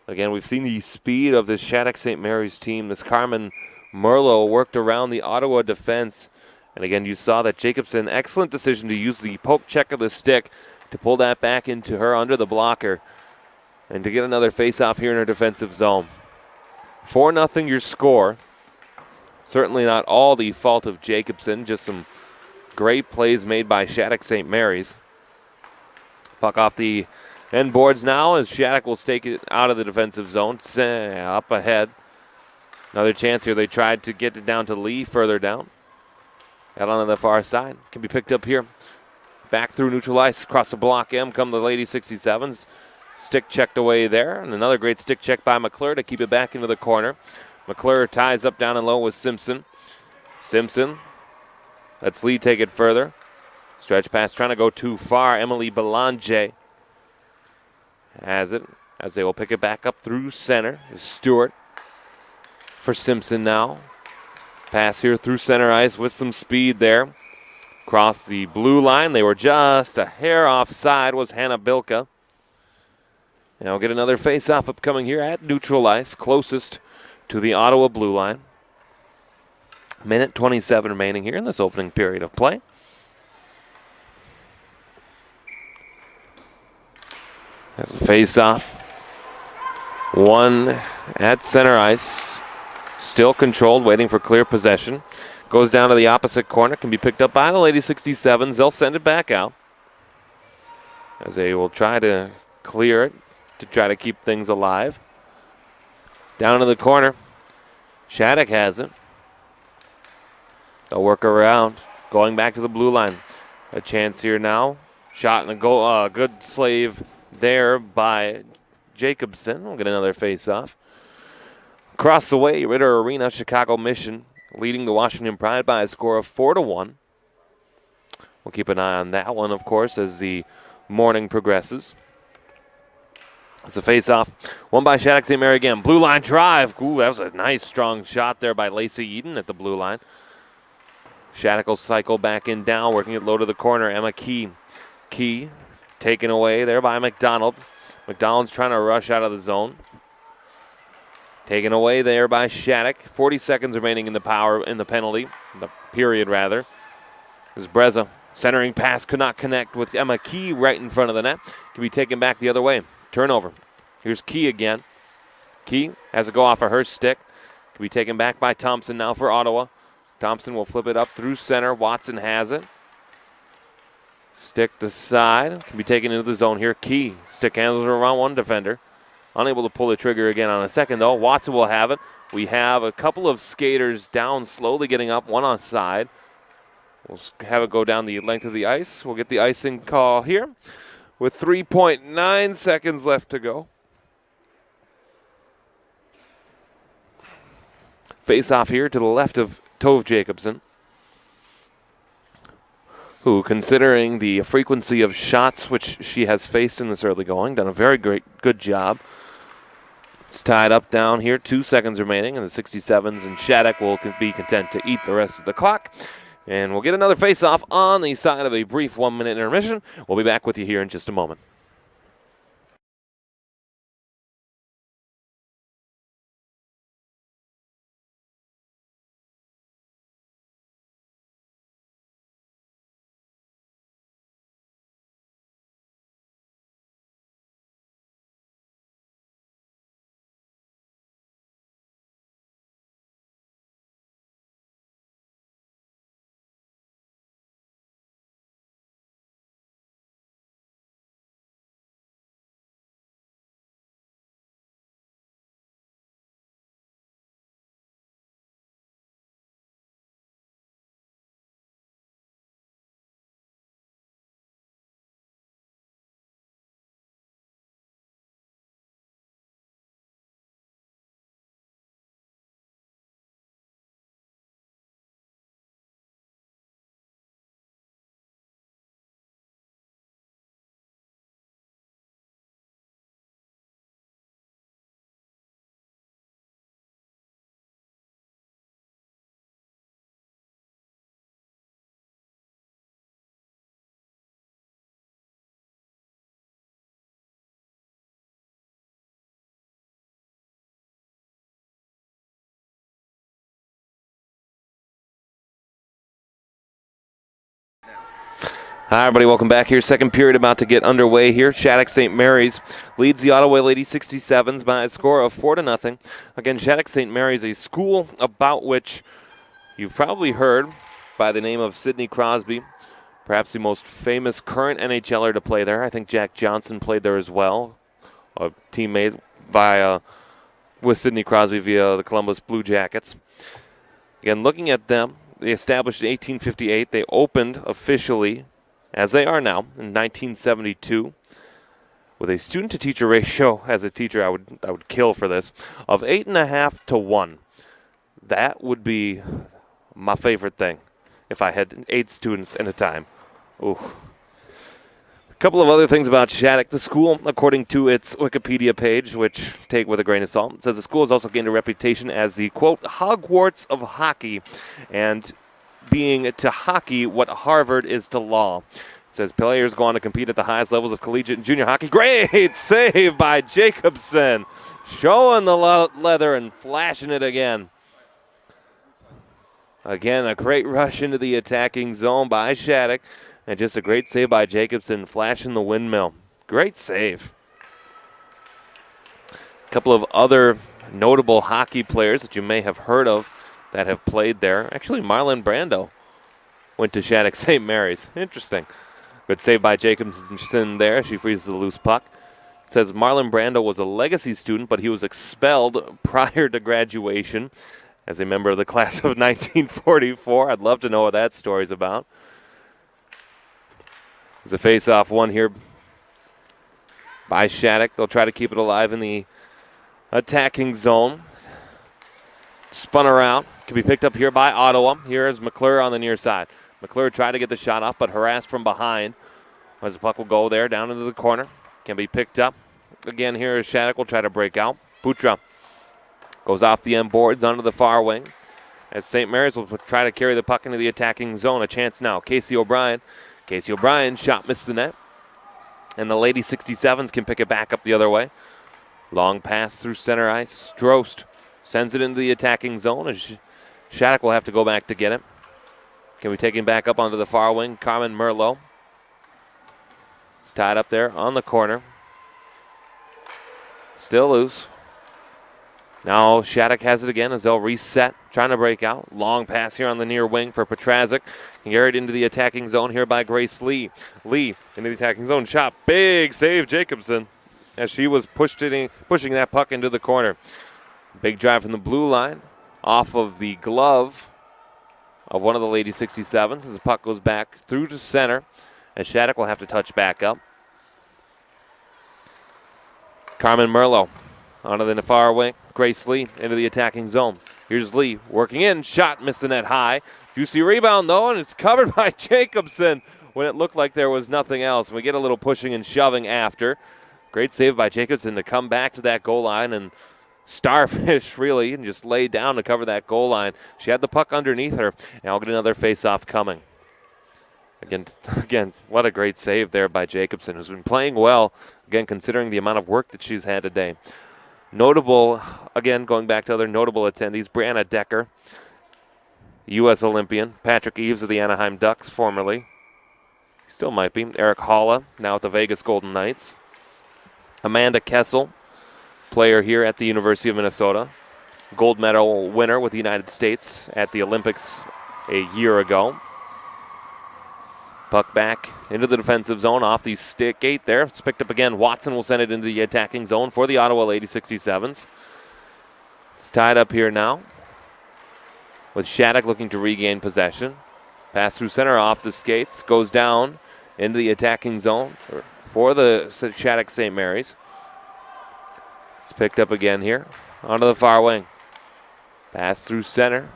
Again, we've seen the speed of this Shattuck St. Mary's team. This Carmen Merlo worked around the Ottawa defense. And again, you saw that Jacobson, excellent decision to use the poke check of the stick to pull that back into her under the blocker and to get another face-off here in her defensive zone. 4-0 your score. Certainly not all the fault of Jacobson, just some great plays made by Shattuck St. Mary's. Puck off the end boards now as Shattuck will take it out of the defensive zone. Up ahead. Another chance here. They tried to get it down to Lee further down. Out on the far side. Can be picked up here. Back through neutral ice. Across the block M come the Lady 67s. Stick checked away there. And another great stick check by McClure to keep it back into the corner. McClure ties up down and low with Simpson. Simpson lets Lee take it further. Stretch pass trying to go too far. Emily Belanger has it as they will pick it back up through center. Stewart for Simpson now. Pass here through center ice with some speed there. Across the blue line. They were just a hair offside was Hannah Bilka. And we'll get another face-off upcoming here at neutral ice, closest to the Ottawa blue line. Minute 27 remaining here in this opening period of play. That's a face-off. One at center ice. Still controlled, waiting for clear possession. Goes down to the opposite corner. Can be picked up by the Lady 67s. They'll send it back out as they will try to clear it to try to keep things alive. Down to the corner. Shattuck has it. They'll work around. Going back to the blue line. A chance here now. Shot and a goal. Good slave there by Jacobson. We'll get another face-off. Across the way, Ritter Arena, Chicago Mission leading the Washington Pride by a score of 4-1. We'll keep an eye on that one, of course, as the morning progresses. It's a face-off. One by Shattuck St. Mary again. Blue line drive. Ooh, that was a nice, strong shot there by Lacey Eden at the blue line. Shattuck will cycle back in down, working it low to the corner. Emma Key. Key taken away there by McDonald. McDonald's trying to rush out of the zone. Taken away there by Shattuck. 40 seconds remaining in the period rather. As Breza centering pass could not connect with Emma Key right in front of the net. Can be taken back the other way. Turnover. Here's Key again. Key has to go off of her stick. Can be taken back by Thompson now for Ottawa. Thompson will flip it up through center. Watson has it. Stick to side. Can be taken into the zone here. Key. Stick handles around one defender. Unable to pull the trigger again on a second, though. Watson will have it. We have a couple of skaters down, slowly getting up, one on side. We'll have it go down the length of the ice. We'll get the icing call here with 3.9 seconds left to go. Face off here to the left of Tove Jacobson, who, considering the frequency of shots which she has faced in this early going, done a very good job. It's tied up down here, 2 seconds remaining in the 67s, and Shattuck will be content to eat the rest of the clock. And we'll get another face-off on the side of a brief 1-minute intermission. We'll be back with you here in just a moment. Hi, everybody. Welcome back here. Second period about to get underway here. Shattuck St. Mary's leads the Ottawa Lady 67s by a score of 4-0. Again, Shattuck St. Mary's, a school about which you've probably heard by the name of Sidney Crosby, perhaps the most famous current NHLer to play there. I think Jack Johnson played there as well, a teammate with Sidney Crosby via the Columbus Blue Jackets. Again, looking at them, they established in 1858. They opened officially, as they are now, in 1972, with a student-to-teacher ratio, as a teacher I would kill for this, of 8.5 to 1. That would be my favorite thing if I had 8 students at a time. Ooh. A couple of other things about Shattuck. The school, according to its Wikipedia page, which take with a grain of salt, it says the school has also gained a reputation as the, quote, Hogwarts of hockey, and being to hockey what Harvard is to law. It says players go on to compete at the highest levels of collegiate and junior hockey. Great save by Jacobson. Showing the leather and flashing it again. Again, a great rush into the attacking zone by Shattuck. And just a great save by Jacobson, flashing the windmill. Great save. A couple of other notable hockey players that you may have heard of that have played there. Actually, Marlon Brando went to Shattuck St. Mary's. Interesting. Good save by Jacobson there. She frees the loose puck. It says Marlon Brando was a legacy student, but he was expelled prior to graduation as a member of the class of 1944. I'd love to know what that story's about. There's a face-off one here by Shattuck. They'll try to keep it alive in the attacking zone. Spun around. Can be picked up here by Ottawa. Here is McClure on the near side. McClure tried to get the shot off, but harassed from behind. As the puck will go there, down into the corner. Can be picked up. Again, here is Shattuck will try to break out. Putra goes off the end boards onto the far wing. As St. Mary's will try to carry the puck into the attacking zone. A chance now. Casey O'Brien. Casey O'Brien, shot missed the net. And the Lady 67s can pick it back up the other way. Long pass through center ice. Drost sends it into the attacking zone. As Shattuck will have to go back to get it. Can be taken back up onto the far wing. Carmen Merlot. It's tied up there on the corner. Still loose. Now Shattuck has it again as they'll reset, trying to break out. Long pass here on the near wing for Petrazic. Carried into the attacking zone here by Grace Lee. Lee into the attacking zone. Shot. Big save, Jacobson, as she was pushing that puck into the corner. Big drive from the blue line. Off of the glove of one of the Lady 67s as the puck goes back through to center, and Shattuck will have to touch back up. Carmen Merlo onto the far wing. Grace Lee into the attacking zone. Here's Lee working in. Shot, missed the net high. Juicy rebound, though, and it's covered by Jacobson when it looked like there was nothing else. We get a little pushing and shoving after. Great save by Jacobson to come back to that goal line and starfish, really, and just lay down to cover that goal line. She had the puck underneath her, and I'll get another face-off coming. Again, what a great save there by Jacobson, who's been playing well, again, considering the amount of work that she's had today. Notable, again, going back to other notable attendees, Brianna Decker, U.S. Olympian, Patrick Eves of the Anaheim Ducks, formerly. Still might be. Eric Halla, now at the Vegas Golden Knights. Amanda Kessel, player here at the University of Minnesota. Gold medal winner with the United States at the Olympics a year ago. Puck back into the defensive zone off the stick gate there. It's picked up again. Watson will send it into the attacking zone for the Ottawa Lady 67s. It's tied up here now with Shattuck looking to regain possession. Pass through center off the skates. Goes down into the attacking zone for the Shattuck St. Mary's. It's picked up again here onto the far wing. Pass through center.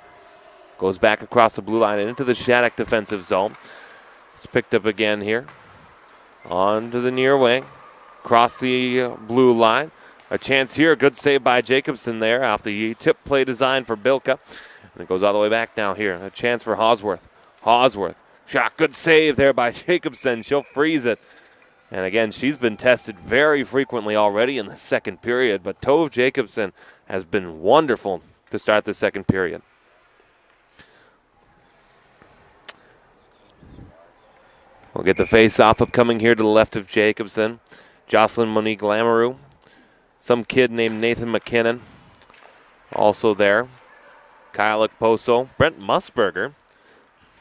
Goes back across the blue line and into the Shattuck defensive zone. It's picked up again here. On to the near wing. Across the blue line. A chance here. Good save by Jacobson there off the tip play design for Bilka. And it goes all the way back down here. A chance for Hawsworth. Hawsworth. Shot. Good save there by Jacobson. She'll freeze it. And again, she's been tested very frequently already in the second period. But Tove Jacobson has been wonderful to start the second period. We'll get the face-off upcoming here to the left of Jacobson. Jocelyn Monique Lamoureux. Some kid named Nathan McKinnon also there. Kyle Poso. Brent Musburger,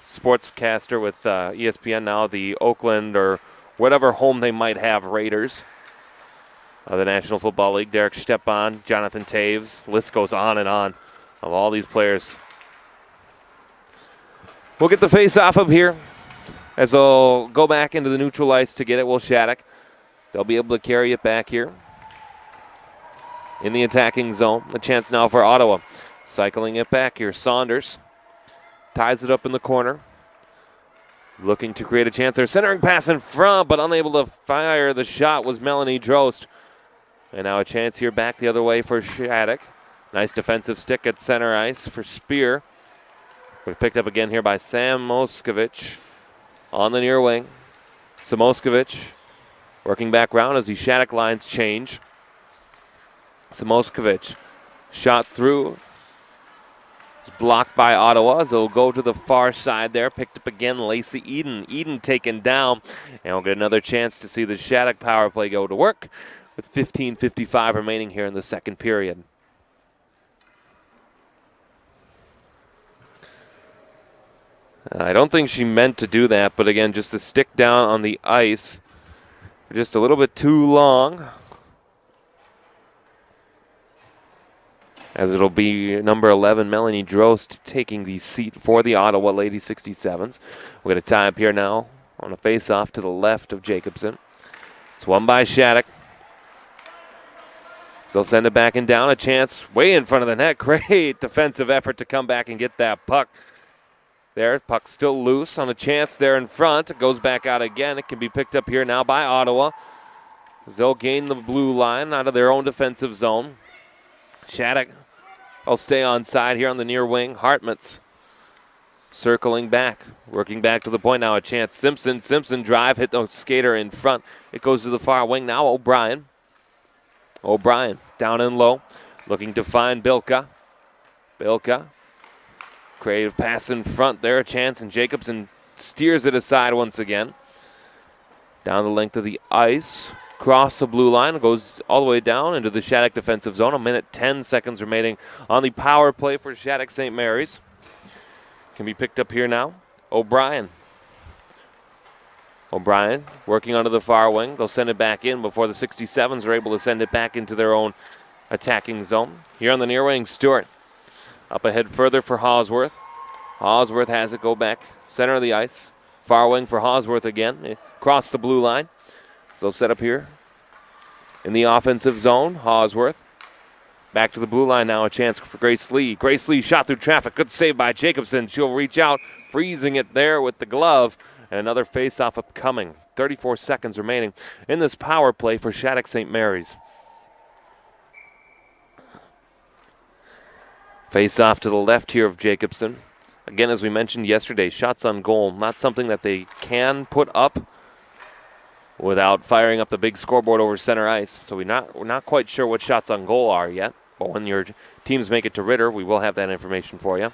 sportscaster with ESPN now, the Oakland or whatever home they might have Raiders of the National Football League. Derek Stepan, Jonathan Taves. List goes on and on of all these players. We'll get the face-off up here as they'll go back into the neutral ice to get it. Will Shattuck. They'll be able to carry it back here in the attacking zone. A chance now for Ottawa. Cycling it back here. Saunders ties it up in the corner. Looking to create a chance there. Centering pass in front, but unable to fire the shot was Melanie Drost. And now a chance here back the other way for Shattuck. Nice defensive stick at center ice for Spear. But picked up again here by Sam Moskovich on the near wing. Samoskovich working back round as the Shattuck lines change. Samoskovich shot through. It's blocked by Ottawa as they'll go to the far side there. Picked up again Lacey Eden. Eden taken down. And we'll get another chance to see the Shattuck power play go to work with 15:55 remaining here in the second period. I don't think she meant to do that, but again, just the stick down on the ice for just a little bit too long. As it'll be number 11, Melanie Drost, taking the seat for the Ottawa Lady 67s. We're going to tie up here now on a face-off to the left of Jacobson. It's won by Shattuck. So they'll send it back and down. A chance way in front of the net. Great defensive effort to come back and get that puck. There, puck still loose on a chance there in front. It goes back out again. It can be picked up here now by Ottawa. They'll gain the blue line out of their own defensive zone. Shattuck will stay on side here on the near wing. Hartmutz circling back, working back to the point now. A chance. Simpson drive, hit the skater in front. It goes to the far wing now. O'Brien down and low, looking to find Bilka. Creative pass in front there, a chance, and Jacobson steers it aside once again. Down the length of the ice, cross the blue line, goes all the way down into the Shattuck defensive zone. 1:10 seconds remaining on the power play for Shattuck St. Mary's. Can be picked up here now. O'Brien working onto the far wing. They'll send it back in before the 67s are able to send it back into their own attacking zone. Here on the near wing, Stewart. Up ahead further for Hawsworth. Hawesworth has it go back. Center of the ice. Far wing for Hawesworth again. Across the blue line. So set up here in the offensive zone. Hawesworth. Back to the blue line now. A chance for Grace Lee. Grace Lee shot through traffic. Good save by Jacobson. She'll reach out. Freezing it there with the glove. And another face-off upcoming. 34 seconds remaining in this power play for Shattuck St. Mary's. Face-off to the left here of Jacobson. Again, as we mentioned yesterday, shots on goal, not something that they can put up without firing up the big scoreboard over center ice. So we're not quite sure what shots on goal are yet. But when your teams make it to Ritter, we will have that information for you.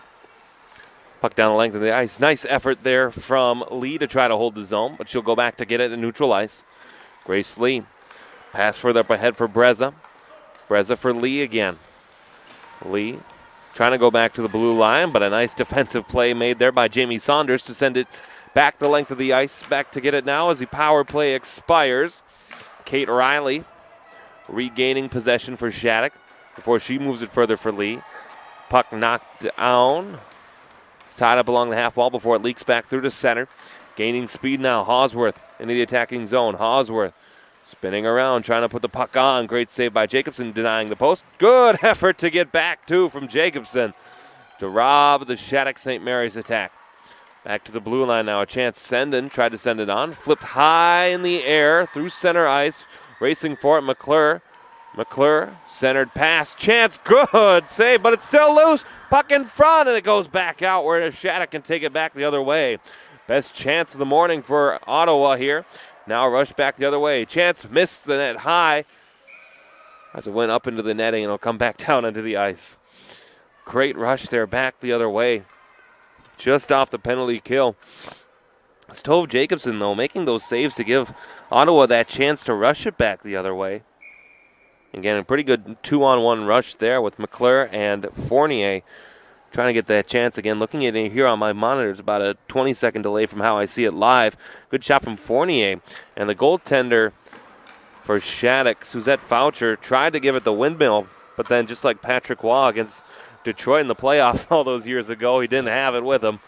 Puck down the length of the ice. Nice effort there from Lee to try to hold the zone, but she'll go back to get it at neutral ice. Grace Lee. Pass further up ahead for Breza. Breza for Lee again. Lee trying to go back to the blue line, but a nice defensive play made there by Jamie Saunders to send it back the length of the ice. Back to get it now as the power play expires. Kate Riley regaining possession for Shattuck before she moves it further for Lee. Puck knocked down. It's tied up along the half wall before it leaks back through to center. Gaining speed now. Hawesworth into the attacking zone. Hawesworth spinning around, trying to put the puck on. Great save by Jacobson, denying the post. Good effort to get back, too, from Jacobson to rob the Shattuck St. Mary's attack. Back to the blue line now. A chance. Sendin tried to send it on. Flipped high in the air through center ice. Racing for it, McClure. McClure, centered pass. Chance, good save, but it's still loose. Puck in front, and it goes back out where Shattuck can take it back the other way. Best chance of the morning for Ottawa here. Now rush back the other way. Chance missed the net high as it went up into the netting, and it'll come back down onto the ice. Great rush there back the other way. Just off the penalty kill. Stove Jacobson, though, making those saves to give Ottawa that chance to rush it back the other way. Again, a pretty good 2-on-1 rush there with McClure and Fournier trying to get that chance again. Looking at it here on my monitor, it's about a 20-second delay from how I see it live. Good shot from Fournier. And the goaltender for Shattuck, Suzette Foucher, tried to give it the windmill, but then just like Patrick Waugh against Detroit in the playoffs all those years ago, he didn't have it with him.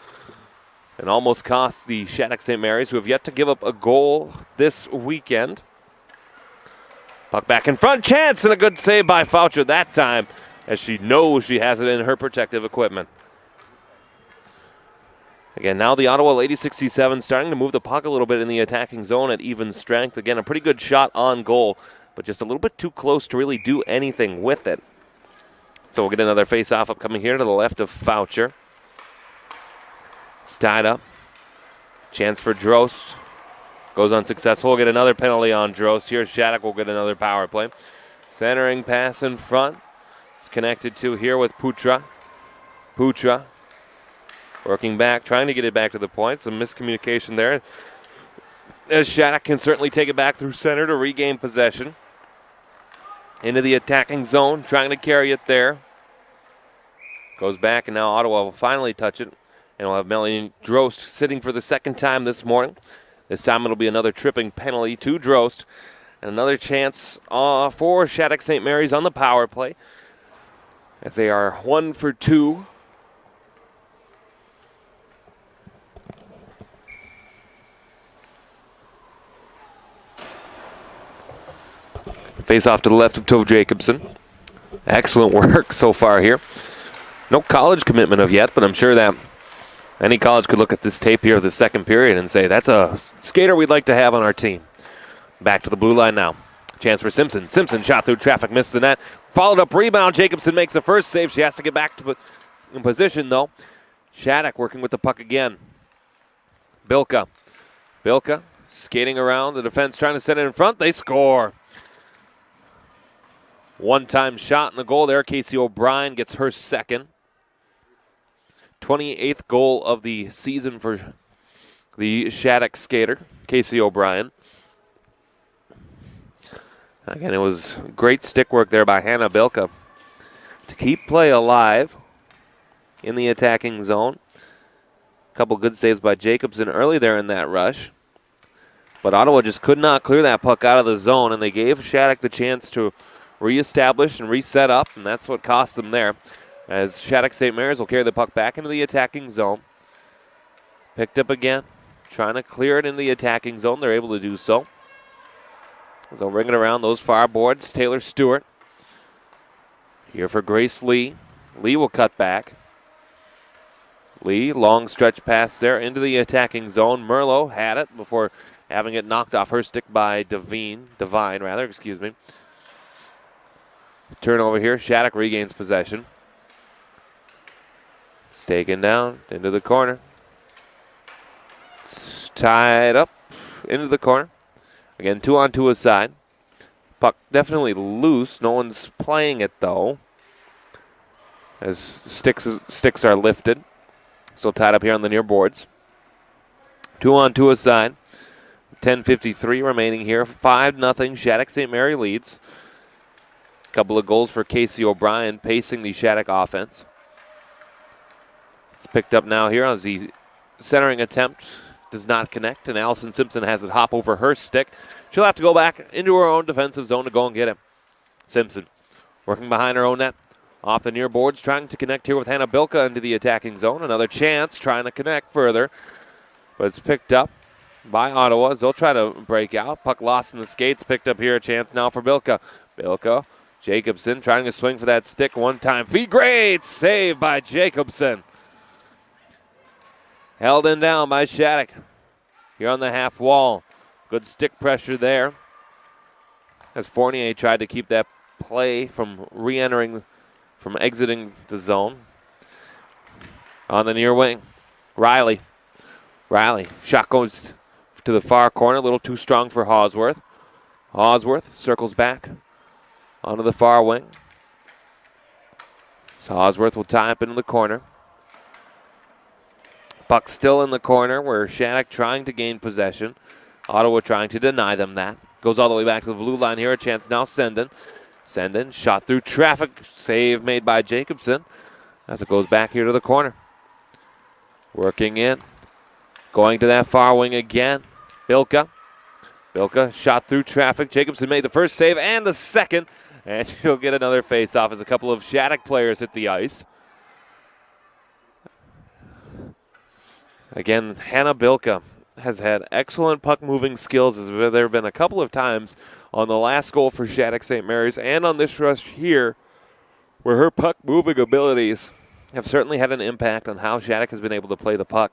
And almost cost the Shattuck St. Mary's, who have yet to give up a goal this weekend. Puck back in front, chance, and a good save by Foucher that time, as she knows she has it in her protective equipment. Again, now the Ottawa Lady 67 starting to move the puck a little bit in the attacking zone at even strength. Again, a pretty good shot on goal, but just a little bit too close to really do anything with it. So we'll get another face-off upcoming here to the left of Foucher. It's tied up. Chance for Drost. Goes unsuccessful. We'll get another penalty on Drost here. Shattuck will get another power play. Centering pass in front. It's connected to here with Putra. Putra working back, trying to get it back to the point. Some miscommunication there. As Shattuck can certainly take it back through center to regain possession. Into the attacking zone, trying to carry it there. Goes back, and now Ottawa will finally touch it. And we'll have Melanie Drost sitting for the second time this morning. This time it'll be another tripping penalty to Drost. And another chance for Shattuck St. Mary's on the power play, as they are 1 for 2. Face off to the left of Tove Jacobson. Excellent work so far here. No college commitment of yet, but I'm sure that any college could look at this tape here of the second period and say, that's a skater we'd like to have on our team. Back to the blue line now. Chance for Simpson. Simpson shot through traffic, missed the net. Followed up rebound. Jacobson makes the first save. She has to get back to in position, though. Shattuck working with the puck again. Bilka. Bilka skating around the defense, trying to set it in front. They score. One-time shot in the goal there. Casey O'Brien gets her second. 28th goal of the season for the Shattuck skater, Casey O'Brien. Again, it was great stick work there by Hannah Bilka to keep play alive in the attacking zone. A couple good saves by Jacobson early there in that rush. But Ottawa just could not clear that puck out of the zone, and they gave Shattuck the chance to reestablish and reset up, and that's what cost them there. As Shattuck St. Mary's will carry the puck back into the attacking zone. Picked up again. Trying to clear it in the attacking zone. They're able to do so. As they'll ring it around those far boards. Taylor Stewart. Here for Grace Lee. Lee will cut back. Lee, long stretch pass there into the attacking zone. Merlot had it before having it knocked off her stick by Devine, excuse me. Turnover here. Shattuck regains possession. It's taken down into the corner. It's tied up into the corner. Again, 2-on-2 aside. Puck definitely loose. No one's playing it, though, as sticks are lifted. Still tied up here on the near boards. 2-on-2 aside. 10:53 remaining here. 5-0. Shattuck St. Mary leads. Couple of goals for Casey O'Brien pacing the Shattuck offense. It's picked up now here as the centering attempt does not connect, and Allison Simpson has it hop over her stick. She'll have to go back into her own defensive zone to go and get him. Simpson working behind her own net. Off the near boards, trying to connect here with Hannah Bilka into the attacking zone. Another chance, trying to connect further. But it's picked up by Ottawa as they'll try to break out. Puck lost in the skates, picked up here. A chance now for Bilka. Bilka, Jacobson trying to swing for that stick one time. Great save by Jacobson. Held in down by Shattuck. Here on the half wall. Good stick pressure there. As Fournier tried to keep that play from exiting the zone. On the near wing, Riley. Shot goes to the far corner, a little too strong for Hawesworth. Hawesworth circles back onto the far wing. So Hawesworth will tie up into the corner. Puck still in the corner where Shattuck trying to gain possession. Ottawa trying to deny them that. Goes all the way back to the blue line here. A chance now, Sendon. Sendon shot through traffic. Save made by Jacobson as it goes back here to the corner. Working in. Going to that far wing again. Bilka shot through traffic. Jacobson made the first save and the second. And she'll get another face-off as a couple of Shattuck players hit the ice. Again, Hannah Bilka has had excellent puck-moving skills. There have been a couple of times on the last goal for Shattuck St. Mary's and on this rush here where her puck-moving abilities have certainly had an impact on how Shattuck has been able to play the puck.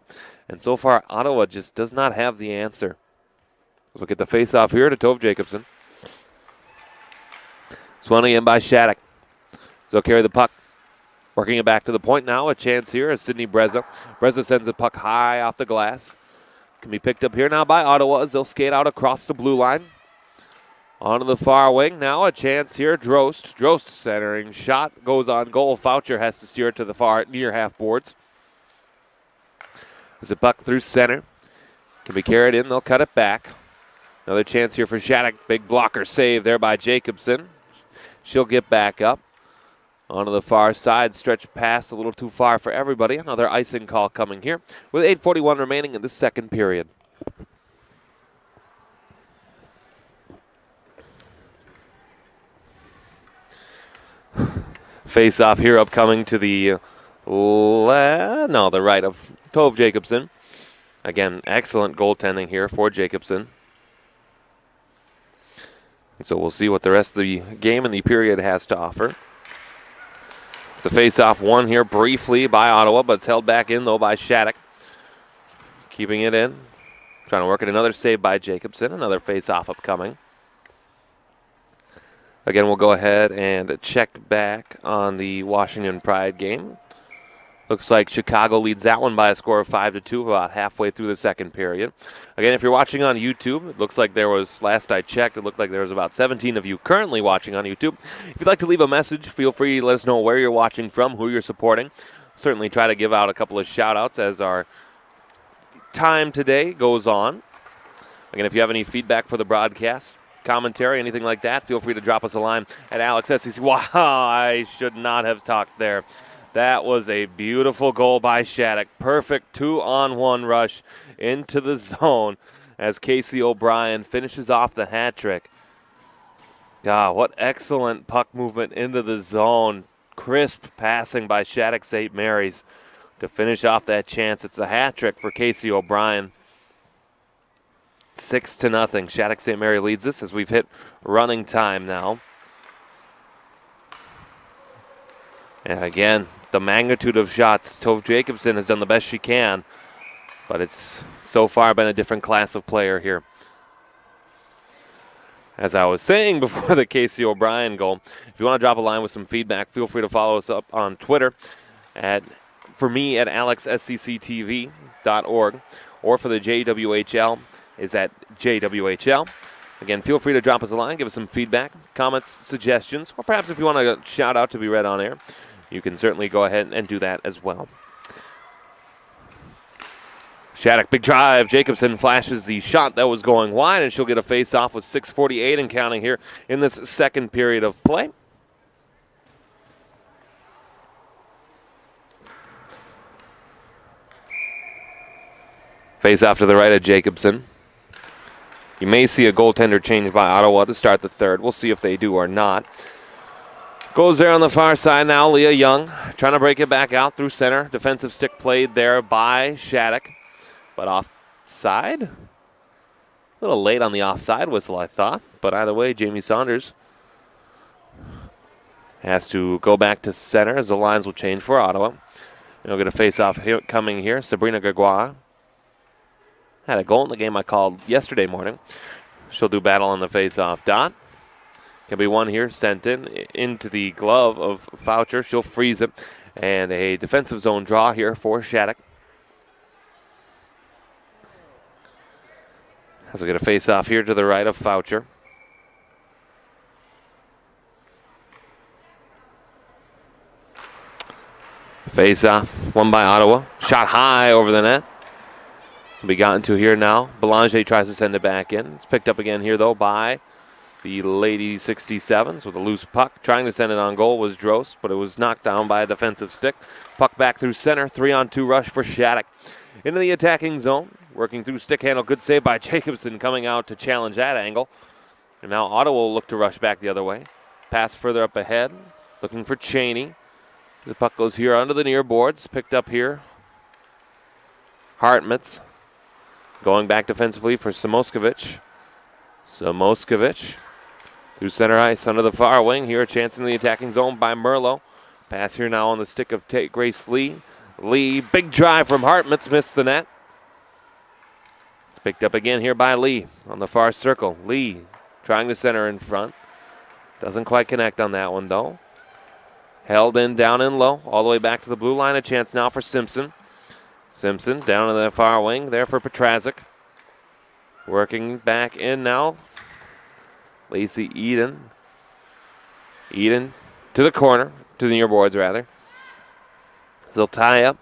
And so far, Ottawa just does not have the answer. Look at the face-off here to Tove Jacobson. Swung in by Shattuck. So carry the puck. Working it back to the point now. A chance here is Sydney Breza. Breza sends the puck high off the glass. Can be picked up here now by Ottawa as they'll skate out across the blue line. Onto the far wing. Now a chance here. Drost centering. Shot goes on goal. Foucher has to steer it to the far near half boards. There's a puck through center. Can be carried in. They'll cut it back. Another chance here for Shattuck. Big blocker save there by Jacobson. She'll get back up. Onto the far side, stretch pass a little too far for everybody. Another icing call coming here with 8:41 remaining in the second period. Face off here upcoming to the right of Tove Jacobson. Again, excellent goaltending here for Jacobson. So we'll see what the rest of the game and the period has to offer. It's a face-off won here briefly by Ottawa, but it's held back in, though, by Shattuck. Keeping it in. Trying to work it. Another save by Jacobson. Another face-off upcoming. Again, we'll go ahead and check back on the Washington Pride game. Looks like Chicago leads that one by a score of 5-2 about halfway through the second period. Again, if you're watching on YouTube, it looks like there was, last I checked, it looked like there was about 17 of you currently watching on YouTube. If you'd like to leave a message, feel free to let us know where you're watching from, who you're supporting. Certainly try to give out a couple of shout-outs as our time today goes on. Again, if you have any feedback for the broadcast, commentary, anything like that, feel free to drop us a line at AlexSCC. Wow, I should not have talked there. That was a beautiful goal by Shattuck. Perfect 2-on-1 rush into the zone as Casey O'Brien finishes off the hat trick. God, what excellent puck movement into the zone. Crisp passing by Shattuck St. Mary's. to finish off that chance. It's a hat trick for Casey O'Brien. 6-0. Shattuck St. Mary leads this as we've hit running time now. And again, the magnitude of shots. Tove Jacobson has done the best she can, but it's so far been a different class of player here. As I was saying before the Casey O'Brien goal, if you want to drop a line with some feedback, feel free to follow us up on Twitter for me at alexscctv.org, or for the JWHL is at JWHL. Again, feel free to drop us a line, give us some feedback, comments, suggestions, or perhaps if you want a shout out to be read on air, you can certainly go ahead and do that as well. Shattuck, big drive. Jacobson flashes the shot that was going wide, and she'll get a face-off with 6:48 and counting here in this second period of play. Face-off to the right of Jacobson. You may see a goaltender change by Ottawa to start the third. We'll see if they do or not. Goes there on the far side now. Leah Young trying to break it back out through center. Defensive stick played there by Shattuck. But offside? A little late on the offside whistle, I thought. But either way, Jamie Saunders has to go back to center as the lines will change for Ottawa. And we'll get a face-off coming here. Sabrina Gregoire had a goal in the game I called yesterday morning. She'll do battle on the face-off dot. Can be one here, sent into the glove of Foucher. She'll freeze it. And a defensive zone draw here for Shattuck. As we get a face-off here to the right of Foucher. Face-off, won by Ottawa. Shot high over the net. Will be gotten to here now. Belanger tries to send it back in. It's picked up again here, though, by the Lady 67s with a loose puck. Trying to send it on goal was Drost, but it was knocked down by a defensive stick. Puck back through center. 3-on-2 rush for Shattuck. Into the attacking zone. Working through stick handle. Good save by Jacobson coming out to challenge that angle. And now Ottawa will look to rush back the other way. Pass further up ahead. Looking for Cheney. The puck goes here under the near boards. Picked up here. Hartmutz. Going back defensively for Samoskevich. Samoskevich. Through center ice under the far wing. Here a chance in the attacking zone by Merlot. Pass here now on the stick of Grace Lee. Lee, big drive from Hartmutz. Missed the net. It's picked up again here by Lee on the far circle. Lee trying to center in front. Doesn't quite connect on that one, though. Held in, down and low, all the way back to the blue line. A chance now for Simpson. Simpson down in the far wing there for Petrazik. Working back in now. Lacey Eden. Eden to the corner, to the near boards rather. They'll tie up.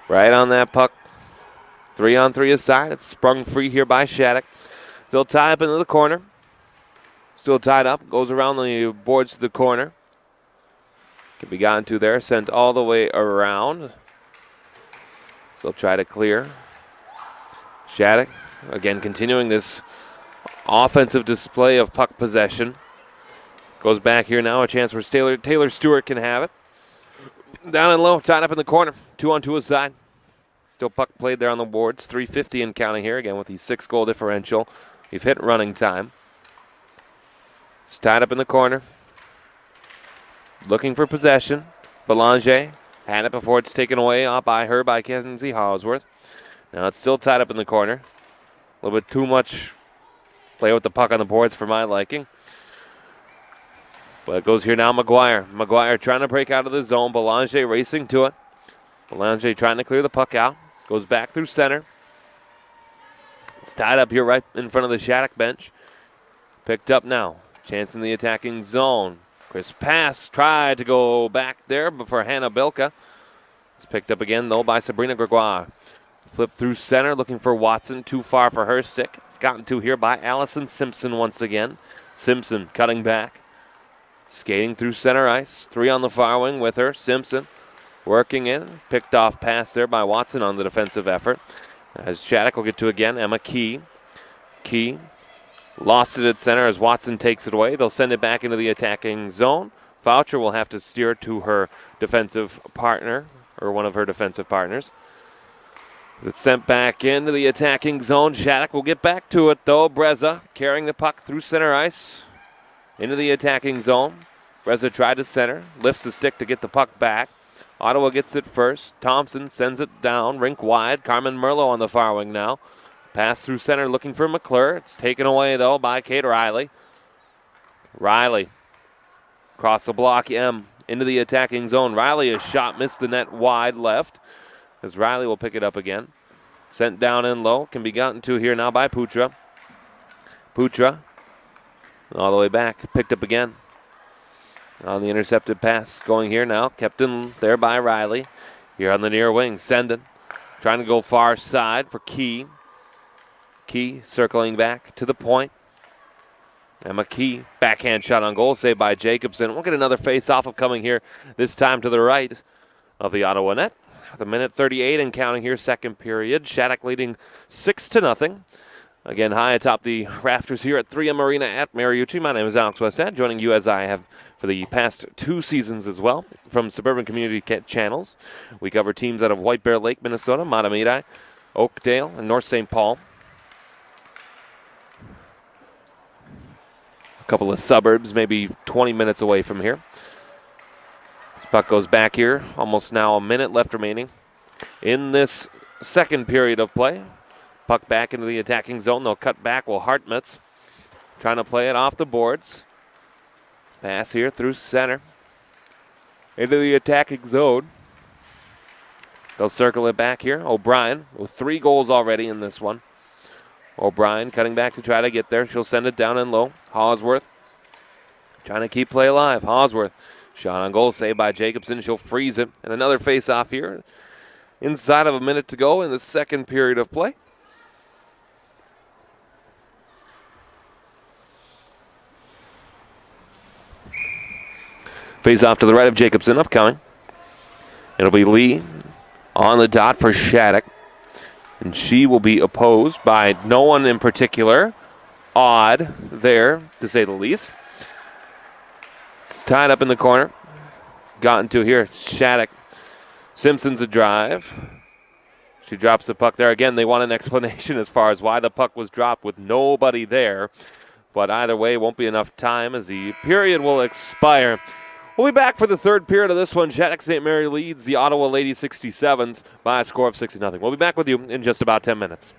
Right on that puck. 3-on-3 aside. It's sprung free here by Shattuck. They'll tie up into the corner. Still tied up. Goes around the boards to the corner. Can be gotten to there. Sent all the way around. So they'll try to clear. Shattuck, again, continuing this offensive display of puck possession. Goes back here now. A chance where Taylor Stewart can have it. Down and low. Tied up in the corner. 2-on-2 aside. Still puck played there on the boards. 3:50 and counting here. Again with the 6-goal differential. We've hit running time. It's tied up in the corner. Looking for possession. Belanger had it before it's taken away by Kenzie Hosworth. Now it's still tied up in the corner. A little bit too much play with the puck on the boards for my liking. But it goes here now, McGuire. McGuire trying to break out of the zone. Belanger racing to it. Belanger trying to clear the puck out. Goes back through center. It's tied up here right in front of the Shattuck bench. Picked up now. Chance in the attacking zone. Chris Pass tried to go back there before Hannah Bilka. It's picked up again, though, by Sabrina Gregoire. Flip through center, looking for Watson. Too far for her stick. It's gotten to here by Allison Simpson once again. Simpson cutting back. Skating through center ice. 3 on the far wing with her. Simpson working in. Picked off pass there by Watson on the defensive effort. As Shattuck will get to again, Emma Key. Key lost it at center as Watson takes it away. They'll send it back into the attacking zone. Foucher will have to steer to her defensive partner, or one of her defensive partners. It's sent back into the attacking zone. Shattuck will get back to it, though. Breza carrying the puck through center ice into the attacking zone. Breza tried to center, lifts the stick to get the puck back. Ottawa gets it first. Thompson sends it down, rink wide. Carmen Merlot on the far wing now. Pass through center looking for McClure. It's taken away, though, by Kate Riley. Riley across the block, M into the attacking zone. Riley, a shot missed the net wide left, as Riley will pick it up again. Sent down in low, can be gotten to here now by Putra. Putra all the way back, picked up again on the intercepted pass. Going here now, kept in there by Riley. Here on the near wing, Sendon trying to go far side for Key. Key circling back to the point. Emma Key, backhand shot on goal, saved by Jacobson. We'll get another face-off upcoming here, this time to the right of the Ottawa net. The minute 38 and counting here, second period. Shattuck leading 6-0. Again, high atop the rafters here at 3M Arena at Mariucci. My name is Alex Westad, joining you as I have for the past 2 seasons as well from Suburban Community Channels. We cover teams out of White Bear Lake, Minnesota, Matamidi, Oakdale, and North St. Paul. A couple of suburbs, maybe 20 minutes away from here. This puck goes back here, almost now a minute left remaining in this second period of play. Puck back into the attacking zone. They'll cut back. Will Hartmutz trying to play it off the boards. Pass here through center into the attacking zone. They'll circle it back here. O'Brien with 3 goals already in this one. O'Brien cutting back to try to get there. She'll send it down in low. Hawesworth trying to keep play alive. Hawesworth, shot on goal, saved by Jacobson. She'll freeze it. And another face-off here. Inside of a minute to go in the second period of play. Face-off to the right of Jacobson, upcoming. It'll be Lee on the dot for Shattuck. And she will be opposed by no one in particular. Odd there, to say the least. It's tied up in the corner. Gotten to here, Shattuck. Simpson's a drive. She drops the puck there. Again, they want an explanation as far as why the puck was dropped with nobody there. But either way, won't be enough time as the period will expire. We'll be back for the third period of this one. Shattuck St. Mary leads the Ottawa Lady 67s by a score of 6-0. We'll be back with you in just about 10 minutes.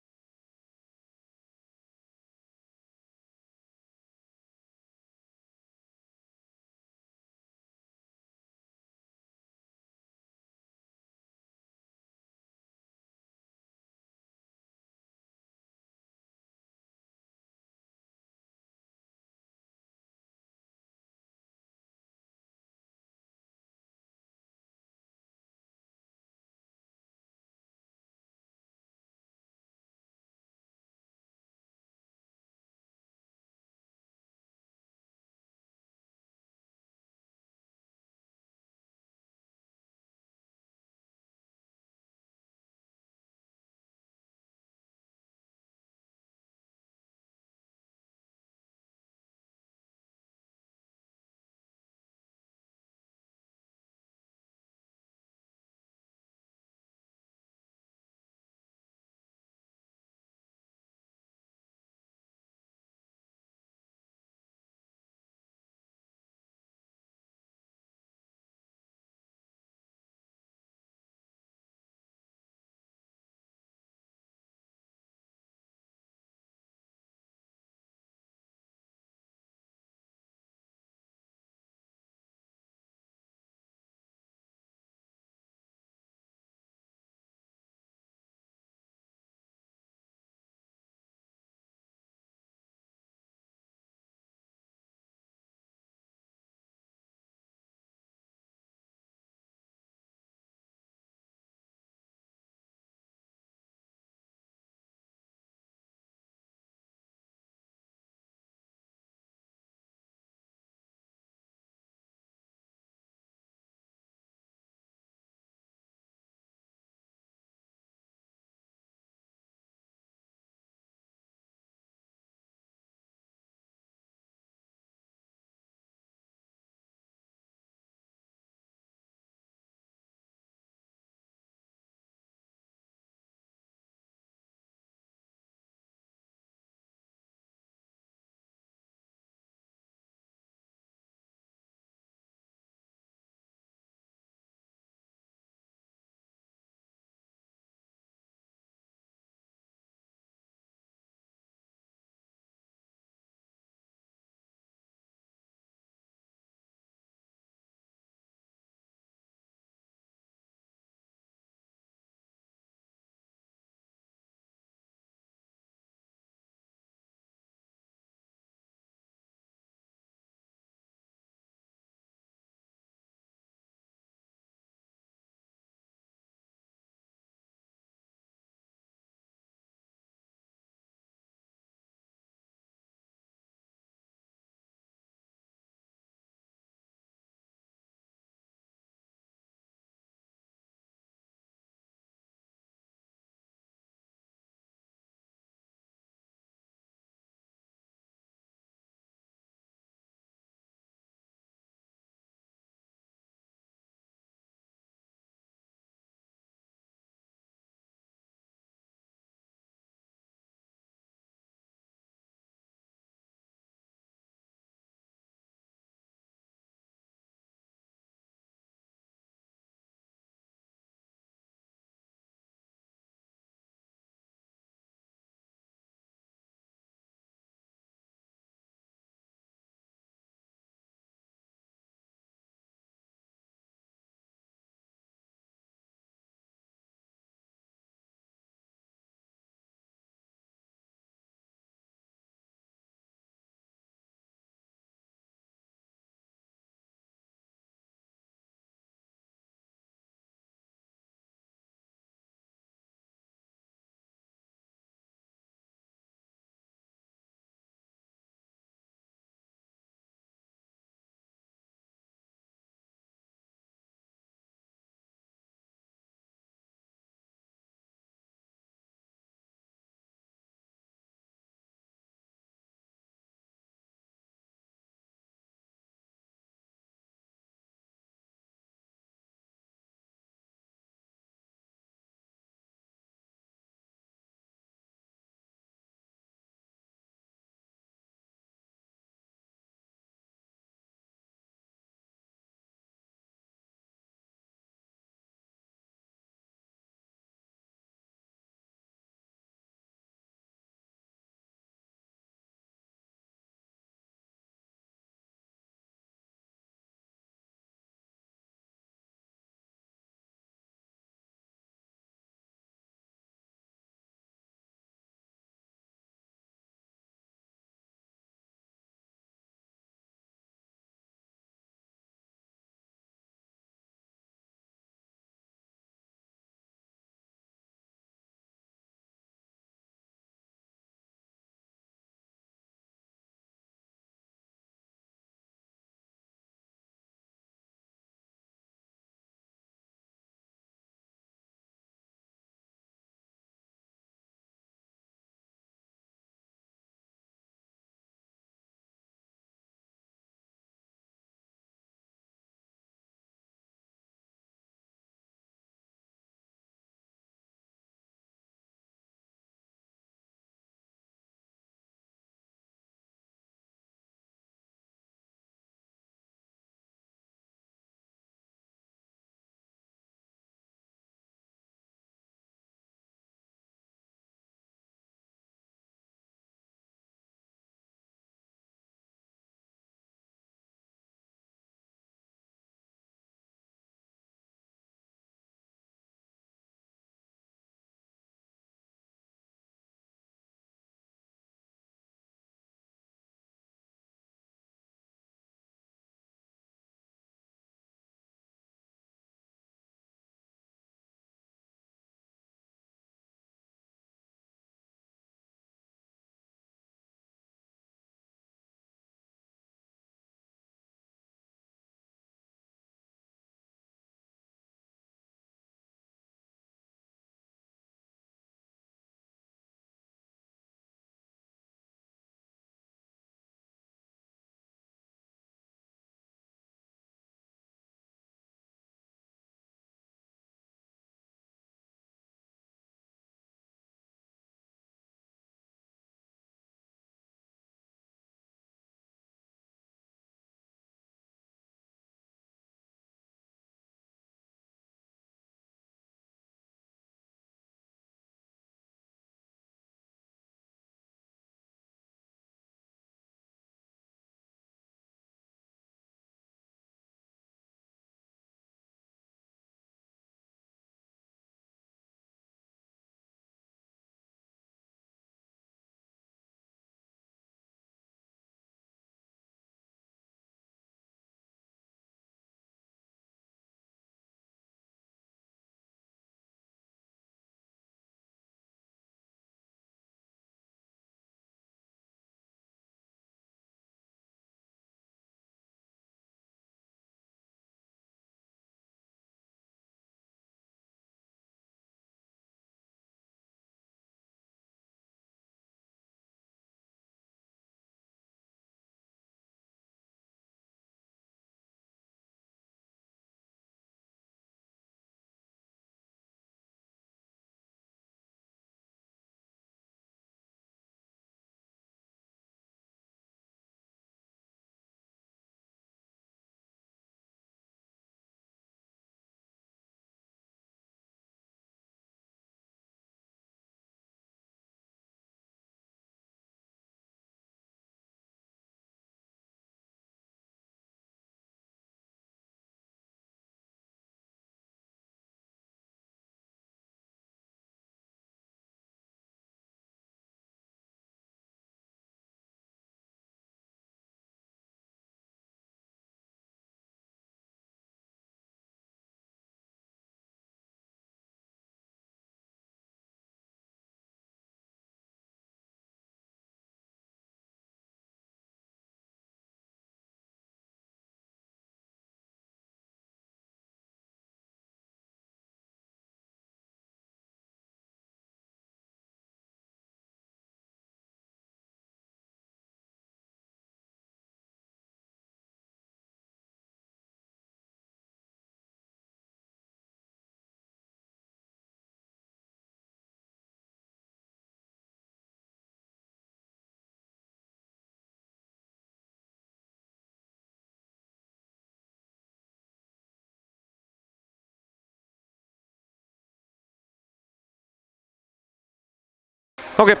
Okay.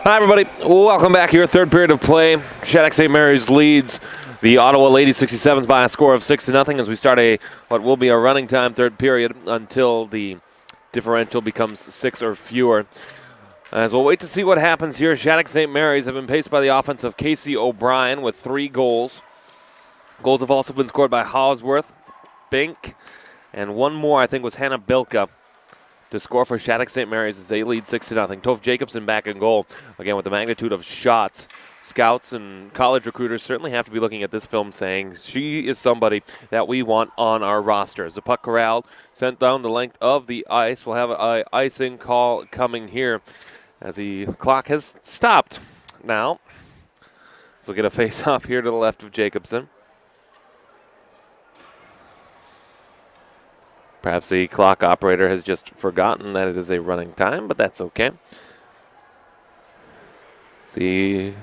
Hi, everybody. Welcome back here. Third period of play. Shattuck St. Mary's leads the Ottawa Lady 67s by a score of 6-0 as we start what will be a running time third period until the differential becomes 6 or fewer. As we'll wait to see what happens here, Shattuck St. Mary's have been paced by the offense of Casey O'Brien with 3 goals. Goals have also been scored by Hawesworth, Bink, and one more, I think, was Hannah Bilka to score for Shattuck St. Mary's as they lead 6-0. Toph Jacobson back in goal. Again, with the magnitude of shots, scouts and college recruiters certainly have to be looking at this film saying she is somebody that we want on our roster. As the puck corralled, sent down the length of the ice. We'll have an icing call coming here as the clock has stopped now. So we'll get a face-off here to the left of Jacobson. Perhaps the clock operator has just forgotten that it is a running time, but that's okay. See,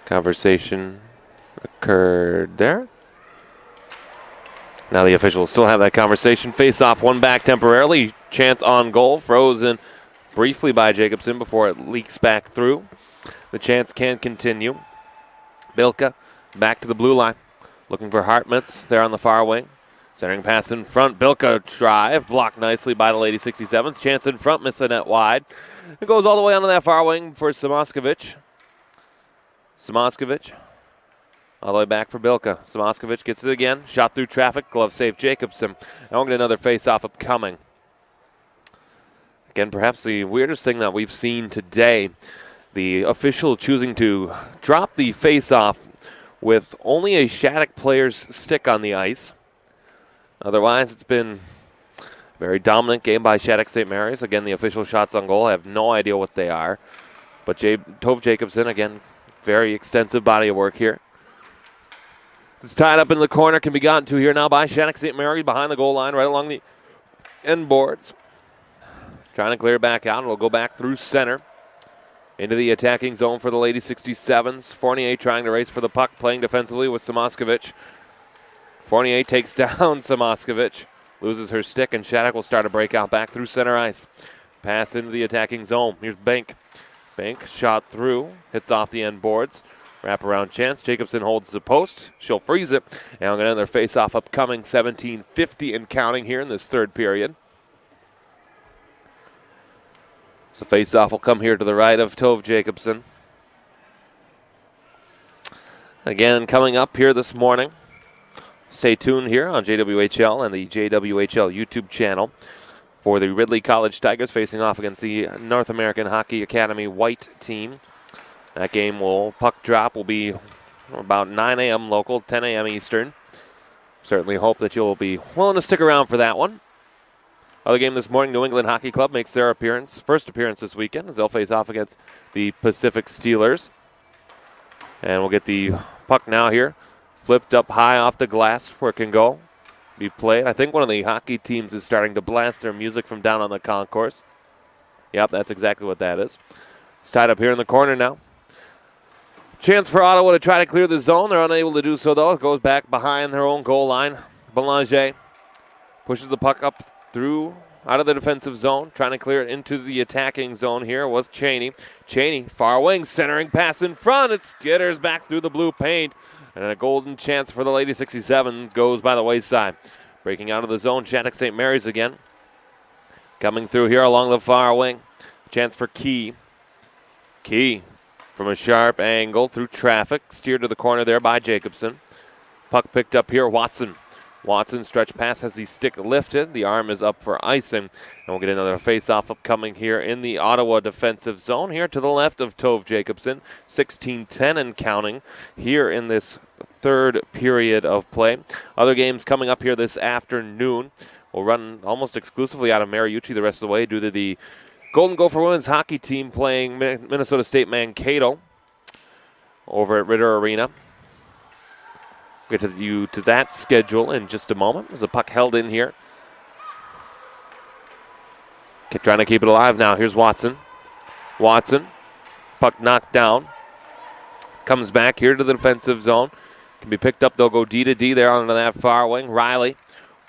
conversation occurred there. Now the officials still have that conversation. Face off, one back temporarily. Chance on goal, frozen briefly by Jacobson before it leaks back through. The chance can continue. Bilka back to the blue line, looking for Hartmutz there on the far wing. Centering pass in front. Bilka drive. Blocked nicely by the Lady 67s. Chance in front. Miss the net wide. It goes all the way onto that far wing for Samoskevich. Samoskevich. All the way back for Bilka. Samoskevich gets it again. Shot through traffic. Glove save Jacobson. And we'll get another face-off upcoming. Again, perhaps the weirdest thing that we've seen today. The official choosing to drop the face-off with only a Shattuck player's stick on the ice. Otherwise, it's been a very dominant game by Shattuck St. Mary's. Again, the official shots on goal, I have no idea what they are. But Toph Jacobson, again, very extensive body of work here. It's tied up in the corner, can be gotten to here now by Shattuck St. Mary's behind the goal line, right along the end boards. Trying to clear it back out. It'll go back through center into the attacking zone for the Lady 67s. Fournier trying to race for the puck, playing defensively with Samoskevich. Fournier takes down Samoskevich, loses her stick, and Shattuck will start a breakout back through center ice. Pass into the attacking zone. Here's Bank. Bank shot through, hits off the end boards. Wraparound chance. Jacobson holds the post. She'll freeze it. And we'll get another face-off upcoming, 17:50 and counting here in this third period. So face-off will come here to the right of Toph Jacobson. Again, coming up here this morning. Stay tuned here on JWHL and the JWHL YouTube channel for the Ridley College Tigers facing off against the North American Hockey Academy White team. That game puck drop will be about 9 a.m. local, 10 a.m. Eastern. Certainly hope that you'll be willing to stick around for that one. Other game this morning, New England Hockey Club makes their first appearance this weekend as they'll face off against the Pacific Steelers. And we'll get the puck now here. Flipped up high off the glass where it can go. Be played. I think one of the hockey teams is starting to blast their music from down on the concourse. Yep, that's exactly what that is. It's tied up here in the corner now. Chance for Ottawa to try to clear the zone. They're unable to do so, though. It goes back behind their own goal line. Belanger pushes the puck up through out of the defensive zone. Trying to clear it into the attacking zone here was Cheney. Cheney, far wing, centering pass in front. It skitters back through the blue paint. And a golden chance for the Lady 67 goes by the wayside. Breaking out of the zone, Shattuck St. Mary's again. Coming through here along the far wing. Chance for Key. Key from a sharp angle through traffic. Steered to the corner there by Jacobson. Puck picked up here, Watson. Watson stretch pass has the stick lifted. The arm is up for icing. And we'll get another face-off upcoming here in the Ottawa defensive zone. Here to the left of Toph Jacobson. 16-10 and counting here in this third period of play. Other games coming up here this afternoon. We'll run almost exclusively out of Mariucci the rest of the way due to the Golden Gopher women's hockey team playing Minnesota State Mankato over at Ritter Arena. We'll get to that schedule in just a moment. There's a puck held in here. Trying to keep it alive now. Here's Watson. Watson. Puck knocked down. Comes back here to the defensive zone. Can be picked up. They'll go D to D there onto that far wing. Riley.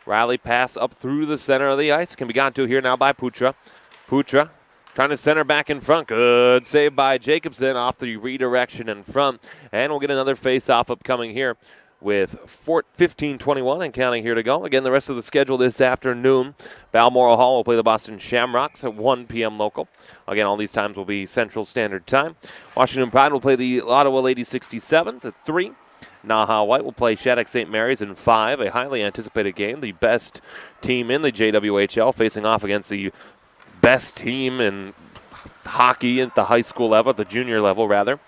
Riley pass up through the center of the ice. Can be gotten to here now by Putra. Putra Trying to center back in front. Good save by Jacobson off the redirection in front. And we'll get another face-off upcoming here with 15:21 and counting here to go. Again, the rest of the schedule this afternoon. Balmoral Hall will play the Boston Shamrocks at 1 p.m. local. Again, all these times will be Central Standard Time. Washington Pride will play the Ottawa Lady 67s at 3. Naha White will play Shattuck St. Mary's in 5, a highly anticipated game. The best team in the JWHL facing off against the best team in hockey at the high school level, at the junior level, rather.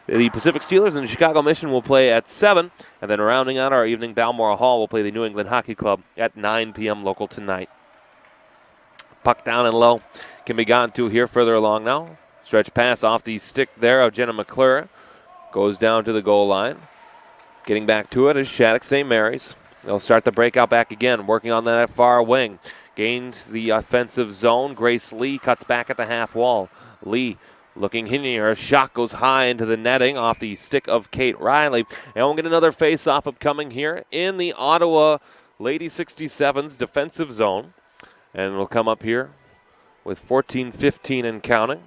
The Pacific Steelers and the Chicago Mission will play at 7, and then rounding out our evening, Balmoral Hall will play the New England Hockey Club at 9 p.m. local tonight. Puck down and low can be gotten to here further along now. Stretch pass off the stick there of Jenna McClure. Goes down to the goal line. Getting back to it is Shattuck St. Mary's. They'll start the breakout back again, working on that far wing. Gains the offensive zone. Grace Lee cuts back at the half wall. Lee looking here. Her shot goes high into the netting off the stick of Kate Riley. And we'll get another face-off upcoming here in the Ottawa Lady 67's defensive zone. And we'll come up here with 14:15 and counting.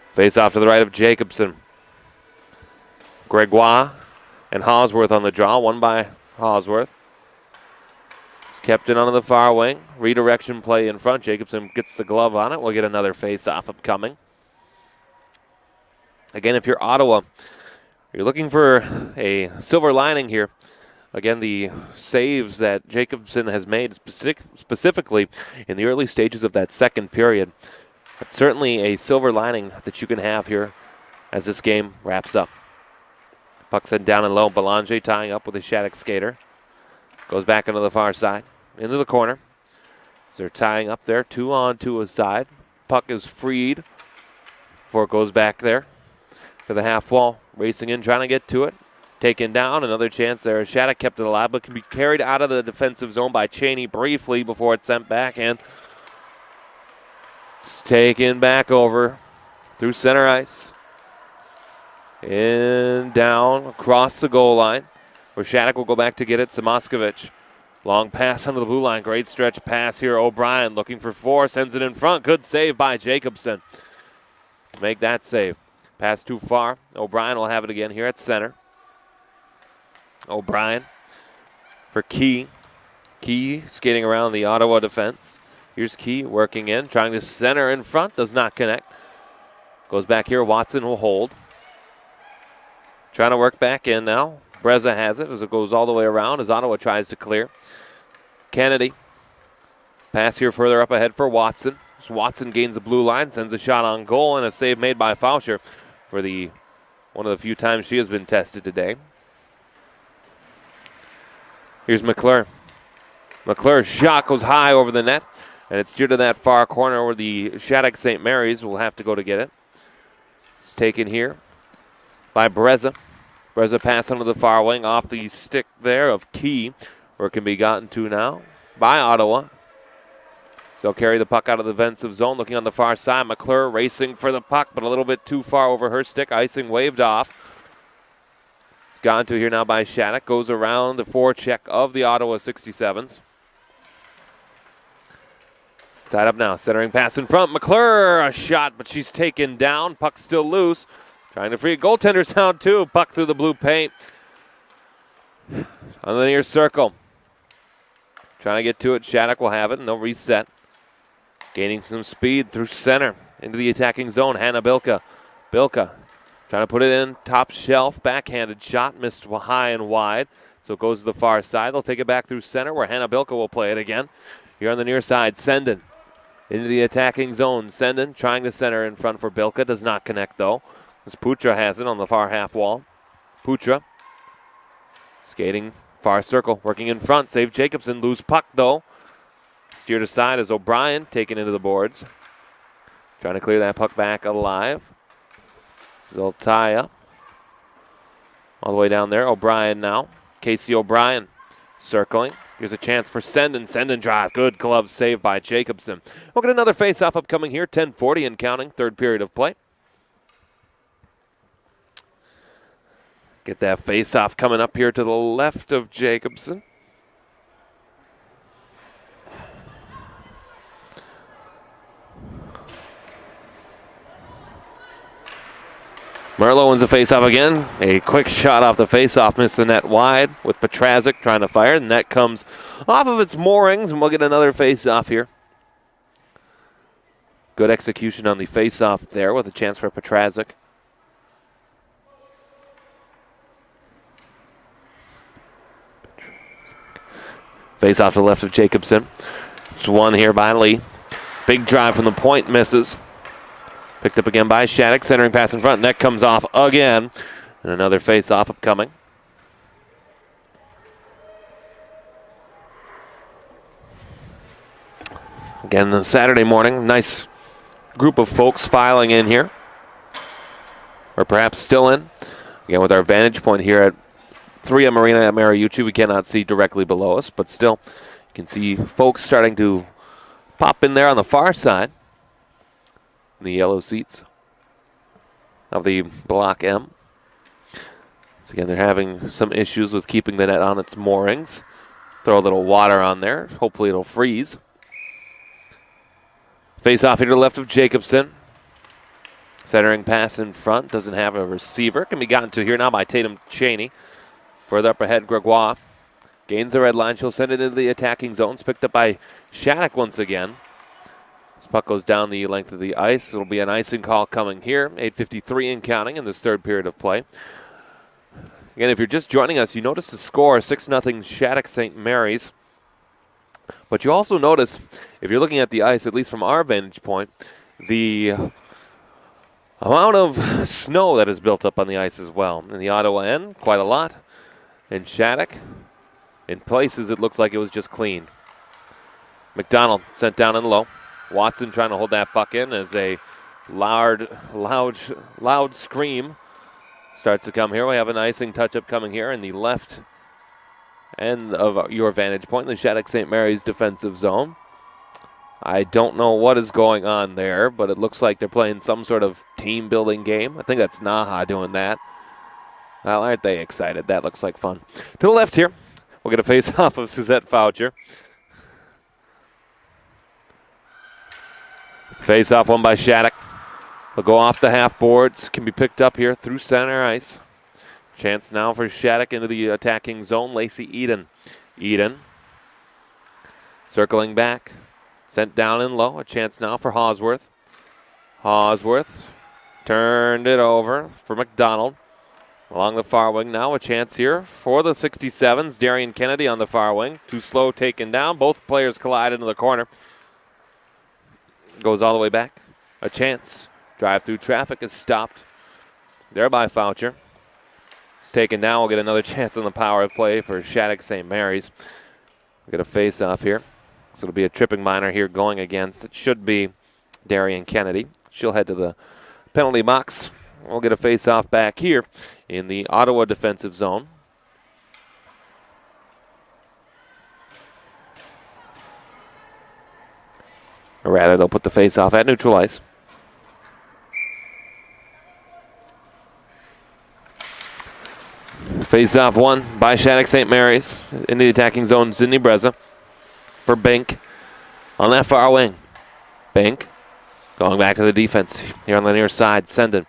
Face-off to the right of Jacobson. Gregoire and Hawesworth on the draw. One by Hawesworth. It's kept in onto the far wing. Redirection play in front. Jacobson gets the glove on it. We'll get another face-off upcoming. Again, if you're Ottawa, you're looking for a silver lining here. Again, the saves that Jacobson has made specifically in the early stages of that second period. That's certainly a silver lining that you can have here as this game wraps up. Puck sent down and low. Belanger tying up with a Shattuck skater. Goes back into the far side. Into the corner. So they're tying up there. 2 on, 2 aside. Puck is freed before it goes back there to the half wall. Racing in, trying to get to it. Taken down. Another chance there. Shattuck kept it alive, but can be carried out of the defensive zone by Cheney briefly before it's sent back in. It's taken back over through center ice. And down across the goal line where Shattuck will go back to get it. Samoskevich. Long pass under the blue line. Great stretch pass here. O'Brien looking for 4. Sends it in front. Good save by Jacobson to make that save. Pass too far. O'Brien will have it again here at center. O'Brien for Key. Key skating around the Ottawa defense. Here's Key working in. Trying to center in front. Does not connect. Goes back here. Watson will hold. Trying to work back in now. Breza has it as it goes all the way around as Ottawa tries to clear. Kennedy. Pass here further up ahead for Watson. As Watson gains the blue line, sends a shot on goal, and a save made by Fauscher for one of the few times she has been tested today. Here's McClure. McClure's shot goes high over the net, and it's steered to that far corner where the Shattuck St. Mary's will have to go to get it. It's taken here by Breza. Breza pass under the far wing off the stick there of Key, where it can be gotten to now by Ottawa. So they'll carry the puck out of the defensive zone. Looking on the far side, McClure racing for the puck, but a little bit too far over her stick. Icing waved off. It's gone to here now by Shattuck. Goes around the forecheck of the Ottawa 67s. Tied up now. Centering pass in front. McClure, a shot, but she's taken down. Puck still loose. Trying to free. Goaltender's down too. Puck through the blue paint. On the near circle. Trying to get to it. Shattuck will have it, and they'll reset. Gaining some speed through center. Into the attacking zone. Hannah Bilka. Bilka trying to put it in. Top shelf. Backhanded shot. Missed high and wide. So it goes to the far side. They'll take it back through center where Hannah Bilka will play it again. Here on the near side. Senden. Into the attacking zone. Senden trying to center in front for Bilka. Does not connect though. As Putra has it on the far half wall. Putra skating far circle. Working in front. Save Jacobson. Lose puck though. Steered aside as O'Brien taken into the boards. Trying to clear that puck back alive. Zoltaya. All the way down there. O'Brien now. Casey O'Brien circling. Here's a chance for Senden. Senden drive. Good glove save by Jacobson. We'll get another face-off upcoming here. 10:40 and counting. Third period of play. Get that face-off coming up here to the left of Jacobson. Merlo wins the faceoff again. A quick shot off the faceoff, missed the net wide with Petrazic trying to fire. The net comes off of its moorings, and we'll get another faceoff here. Good execution on the faceoff there with a chance for Petrazic. Face off to the left of Jacobson. It's one here by Lee. Big drive from the point, misses. Picked up again by Shattuck. Centering pass in front. Net comes off again. And another face off upcoming. Again, on Saturday morning, nice group of folks filing in here. Or perhaps still in. Again, with our vantage point here at 3M Marina at Mariucci, we cannot see directly below us, but still, you can see folks starting to pop in there on the far side in the yellow seats of the Block M. So again, they're having some issues with keeping the net on its moorings. Throw a little water on there. Hopefully it'll freeze. Face off here to the left of Jacobson. Centering pass in front. Doesn't have a receiver. Can be gotten to here now by Tatum Cheney. Further up ahead, Gregoire gains the red line. She'll send it into the attacking zones. Picked up by Shattuck once again. This puck goes down the length of the ice. It'll be an icing call coming here. 8:53 and counting in this third period of play. Again, if you're just joining us, you notice the score, 6-0 Shattuck St. Mary's. But you also notice, if you're looking at the ice, at least from our vantage point, the amount of snow that is built up on the ice as well. In the Ottawa end, quite a lot. In Shattuck, in places it looks like it was just clean. McDonald sent down and low. Watson trying to hold that puck in as a loud scream starts to come here. We have an icing touch-up coming here in the left end of your vantage point, in the Shattuck St. Mary's defensive zone. I don't know what is going on there, but it looks like they're playing some sort of team-building game. I think that's Naha doing that. Well, aren't they excited? That looks like fun. To the left here, we'll get a face-off of Suzette Foucher. Face-off one by Shattuck. Will go off the half boards. Can be picked up here through center ice. Chance now for Shattuck into the attacking zone. Lacey Eden. Eden circling back. Sent down and low. A chance now for Hawsworth. Hawsworth turned it over for McDonald. Along the far wing now, a chance here for the 67s. Darian Kennedy on the far wing. Too slow, taken down. Both players collide into the corner. Goes all the way back. A chance. Drive through traffic is stopped there by Foucher. It's taken down. We'll get another chance on the power play for Shattuck St. Mary's. We'll get a face off here. So it'll be a tripping minor here going against. It should be Darian Kennedy. She'll head to the penalty box. We'll get a face off back here in the Ottawa defensive zone. Or rather, they'll put the face off at neutral ice. Face off one by Shattuck St. Mary's. In the attacking zone, Sydney Breza for Bink on that far wing. Bink going back to the defense here on the near side. Send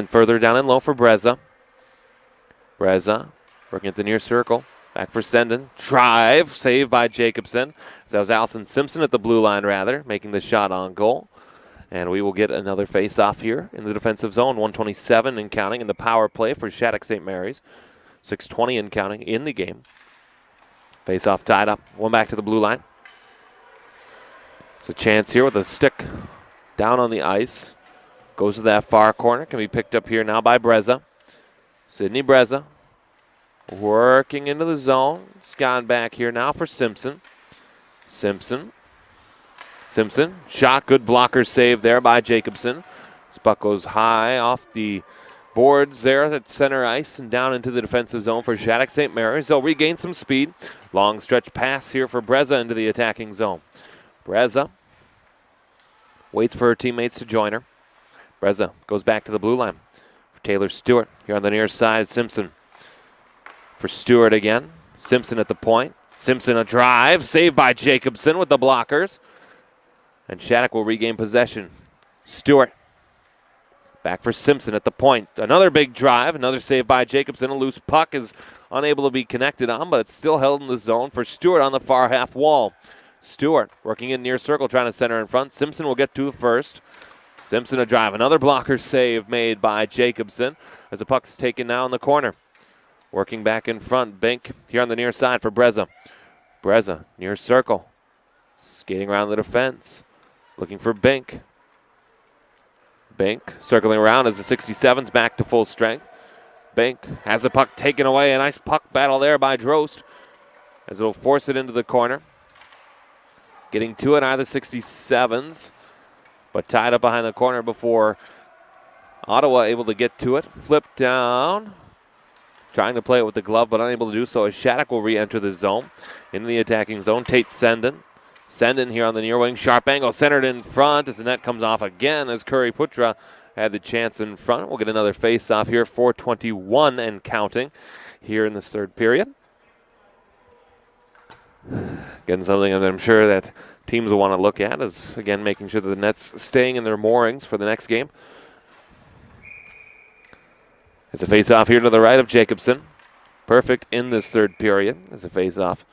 further down and low for Breza. Breza working at the near circle. Back for Senden. Drive. Saved by Jacobson. So that was Allison Simpson at the blue line, rather, making the shot on goal. And we will get another face-off here in the defensive zone. 127 and counting in the power play for Shattuck St. Mary's. 6:20 and counting in the game. Face-off tied up. One back to the blue line. It's a chance here with a stick down on the ice. Goes to that far corner. Can be picked up here now by Breza. Sydney Breza working into the zone. It's gone back here now for Simpson. Simpson. Shot. Good blocker save there by Jacobson. This puck goes high off the boards there at center ice and down into the defensive zone for Shattuck St. Mary's. They'll regain some speed. Long stretch pass here for Breza into the attacking zone. Breza waits for her teammates to join her. Breza goes back to the blue line for Taylor Stewart. Here on the near side, Simpson for Stewart again. Simpson at the point. Simpson a drive. Saved by Jacobson with the blockers. And Shattuck will regain possession. Stewart Back for Simpson at the point. Another big drive, another save by Jacobson. A loose puck is unable to be connected on, but it's still held in the zone for Stewart on the far half wall. Stewart working in near circle, trying to center in front. Simpson will get to the first. Simpson a drive. Another blocker save made by Jacobson as the puck is taken now in the corner. Working back in front. Bink here on the near side for Breza. Breza near circle. Skating around the defense. Looking for Bink. Bink circling around as the 67's back to full strength. Bink has the puck taken away. A nice puck battle there by Drost as it'll force it into the corner. Getting to it are the 67's, but tied up behind the corner before Ottawa able to get to it. Flip down. Trying to play it with the glove, but unable to do so as Shattuck will re-enter the zone. Into the attacking zone, Tate Sendon. Sendon here on the near wing. Sharp angle centered in front as the net comes off again as Curry Putra had the chance in front. We'll get another face-off here, 4:21 and counting here in this third period. Getting something that I'm sure that teams will want to look at is, again, making sure that the net's staying in their moorings for the next game. It's a face-off here to the right of Jacobson. Perfect in this third period as the face-off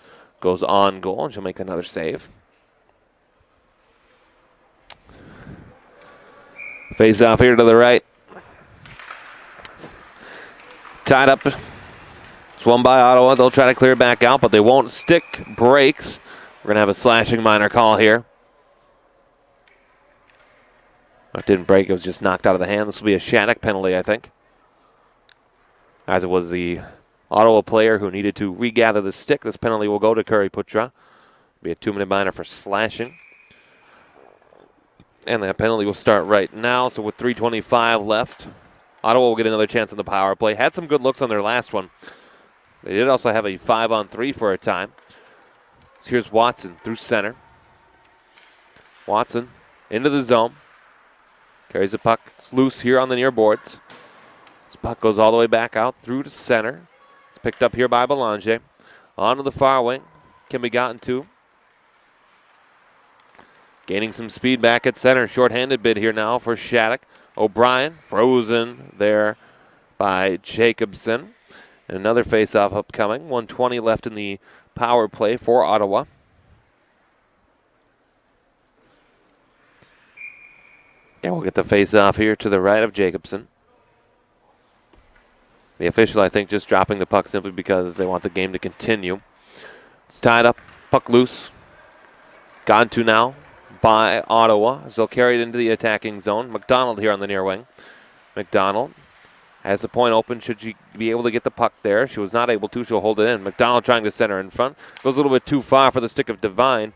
goes on goal, and she'll make another save. Face-off here to the right. Tied up. It's won by Ottawa. They'll try to clear back out, but they won't. Stick breaks. We're going to have a slashing minor call here. It didn't break. It was just knocked out of the hand. This will be a Shattuck penalty, I think. As it was the Ottawa player who needed to regather the stick. This penalty will go to Curry Putra. Be a 2-minute minor for slashing. And that penalty will start right now. So with 3:25 left, Ottawa will get another chance on the power play. Had some good looks on their last one. They did also have a 5-on-3 for a time. So here's Watson through center. Watson into the zone. Carries the puck. It's loose here on the near boards. This puck goes all the way back out through to center. It's picked up here by Belanger. On to the far wing. Can be gotten to. Gaining some speed back at center. Short-handed bid here now for Shattuck. O'Brien frozen there by Jacobson. And another face-off upcoming. 1:20 left in the power play for Ottawa. And we'll get the face-off here to the right of Jacobson. The official, I think, just dropping the puck simply because they want the game to continue. It's tied up. Puck loose. Gone to now by Ottawa as they'll carry it into the attacking zone. McDonald here on the near wing. McDonald has the point open. Should she be able to get the puck there? She was not able to. She'll hold it in. McDonald trying to center in front. Goes a little bit too far for the stick of Devine.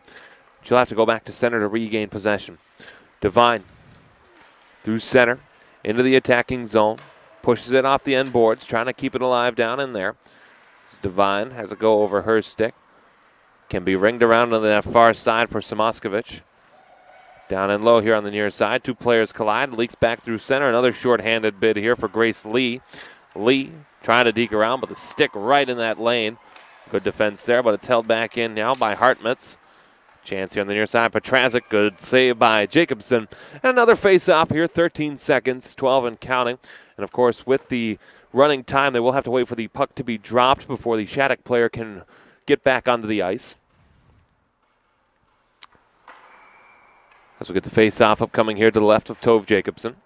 She'll have to go back to center to regain possession. Devine through center into the attacking zone. Pushes it off the end boards, trying to keep it alive down in there. As Devine has a go over her stick. Can be ringed around on the far side for Samoskevich. Down and low here on the near side. Two players collide. Leaks back through center. Another short-handed bid here for Grace Lee. Lee trying to deke around, but the stick right in that lane. Good defense there, but it's held back in now by Hartmutz. Chance here on the near side. Petrazic, good save by Jacobson. And another face-off here, 13 seconds, 12 and counting. And, of course, with the running time, they will have to wait for the puck to be dropped before the Shattuck player can get back onto the ice. As we get the face-off upcoming here to the left of Tove Jacobson.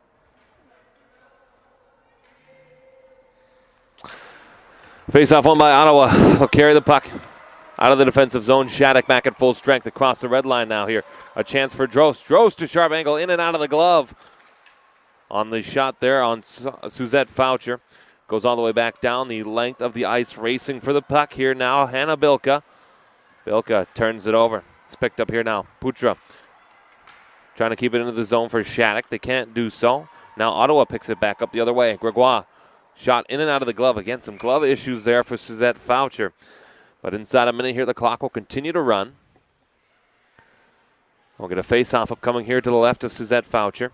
Face-off won by Ottawa. They'll carry the puck out of the defensive zone. Shattuck back at full strength across the red line now here. A chance for Drost. Drost to sharp angle in and out of the glove. On the shot there on Suzette Foucher. Goes all the way back down the length of the ice, racing for the puck here now. Hannah Bilka. Bilka turns it over. It's picked up here now. Putra trying to keep it into the zone for Shattuck. They can't do so. Now Ottawa picks it back up the other way. Gregoire shot in and out of the glove. Again, some glove issues there for Suzette Foucher. But inside a minute here, the clock will continue to run. We'll get a face-off upcoming here to the left of Suzette Foucher.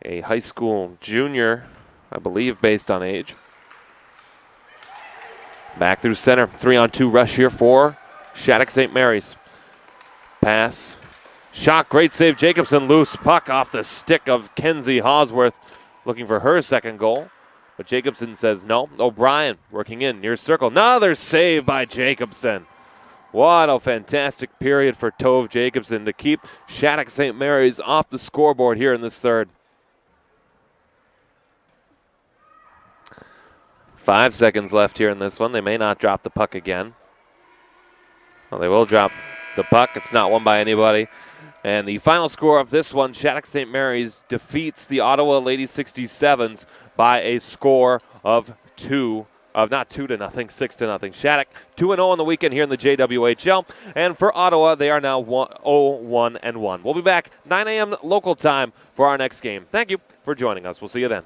A high school junior, I believe, based on age. Back through center. 3-on-2 rush here for Shattuck St. Mary's. Pass Shot, great save. Jacobson loose puck off the stick of Kenzie Hosworth, looking for her second goal. But Jacobson says no. O'Brien working in near circle. Another save by Jacobson. What a fantastic period for Tove Jacobson to keep Shattuck St. Mary's off the scoreboard here in this third. 5 seconds left here in this one. They may not drop the puck again. Well, they will drop the puck. It's not won by anybody. And the final score of this one, Shattuck St. Mary's defeats the Ottawa Lady 67s by a score of 6-0. Shattuck 2-0 on the weekend here in the JWHL. And for Ottawa, they are now 0-1-1. We'll be back 9 a.m. local time for our next game. Thank you for joining us. We'll see you then.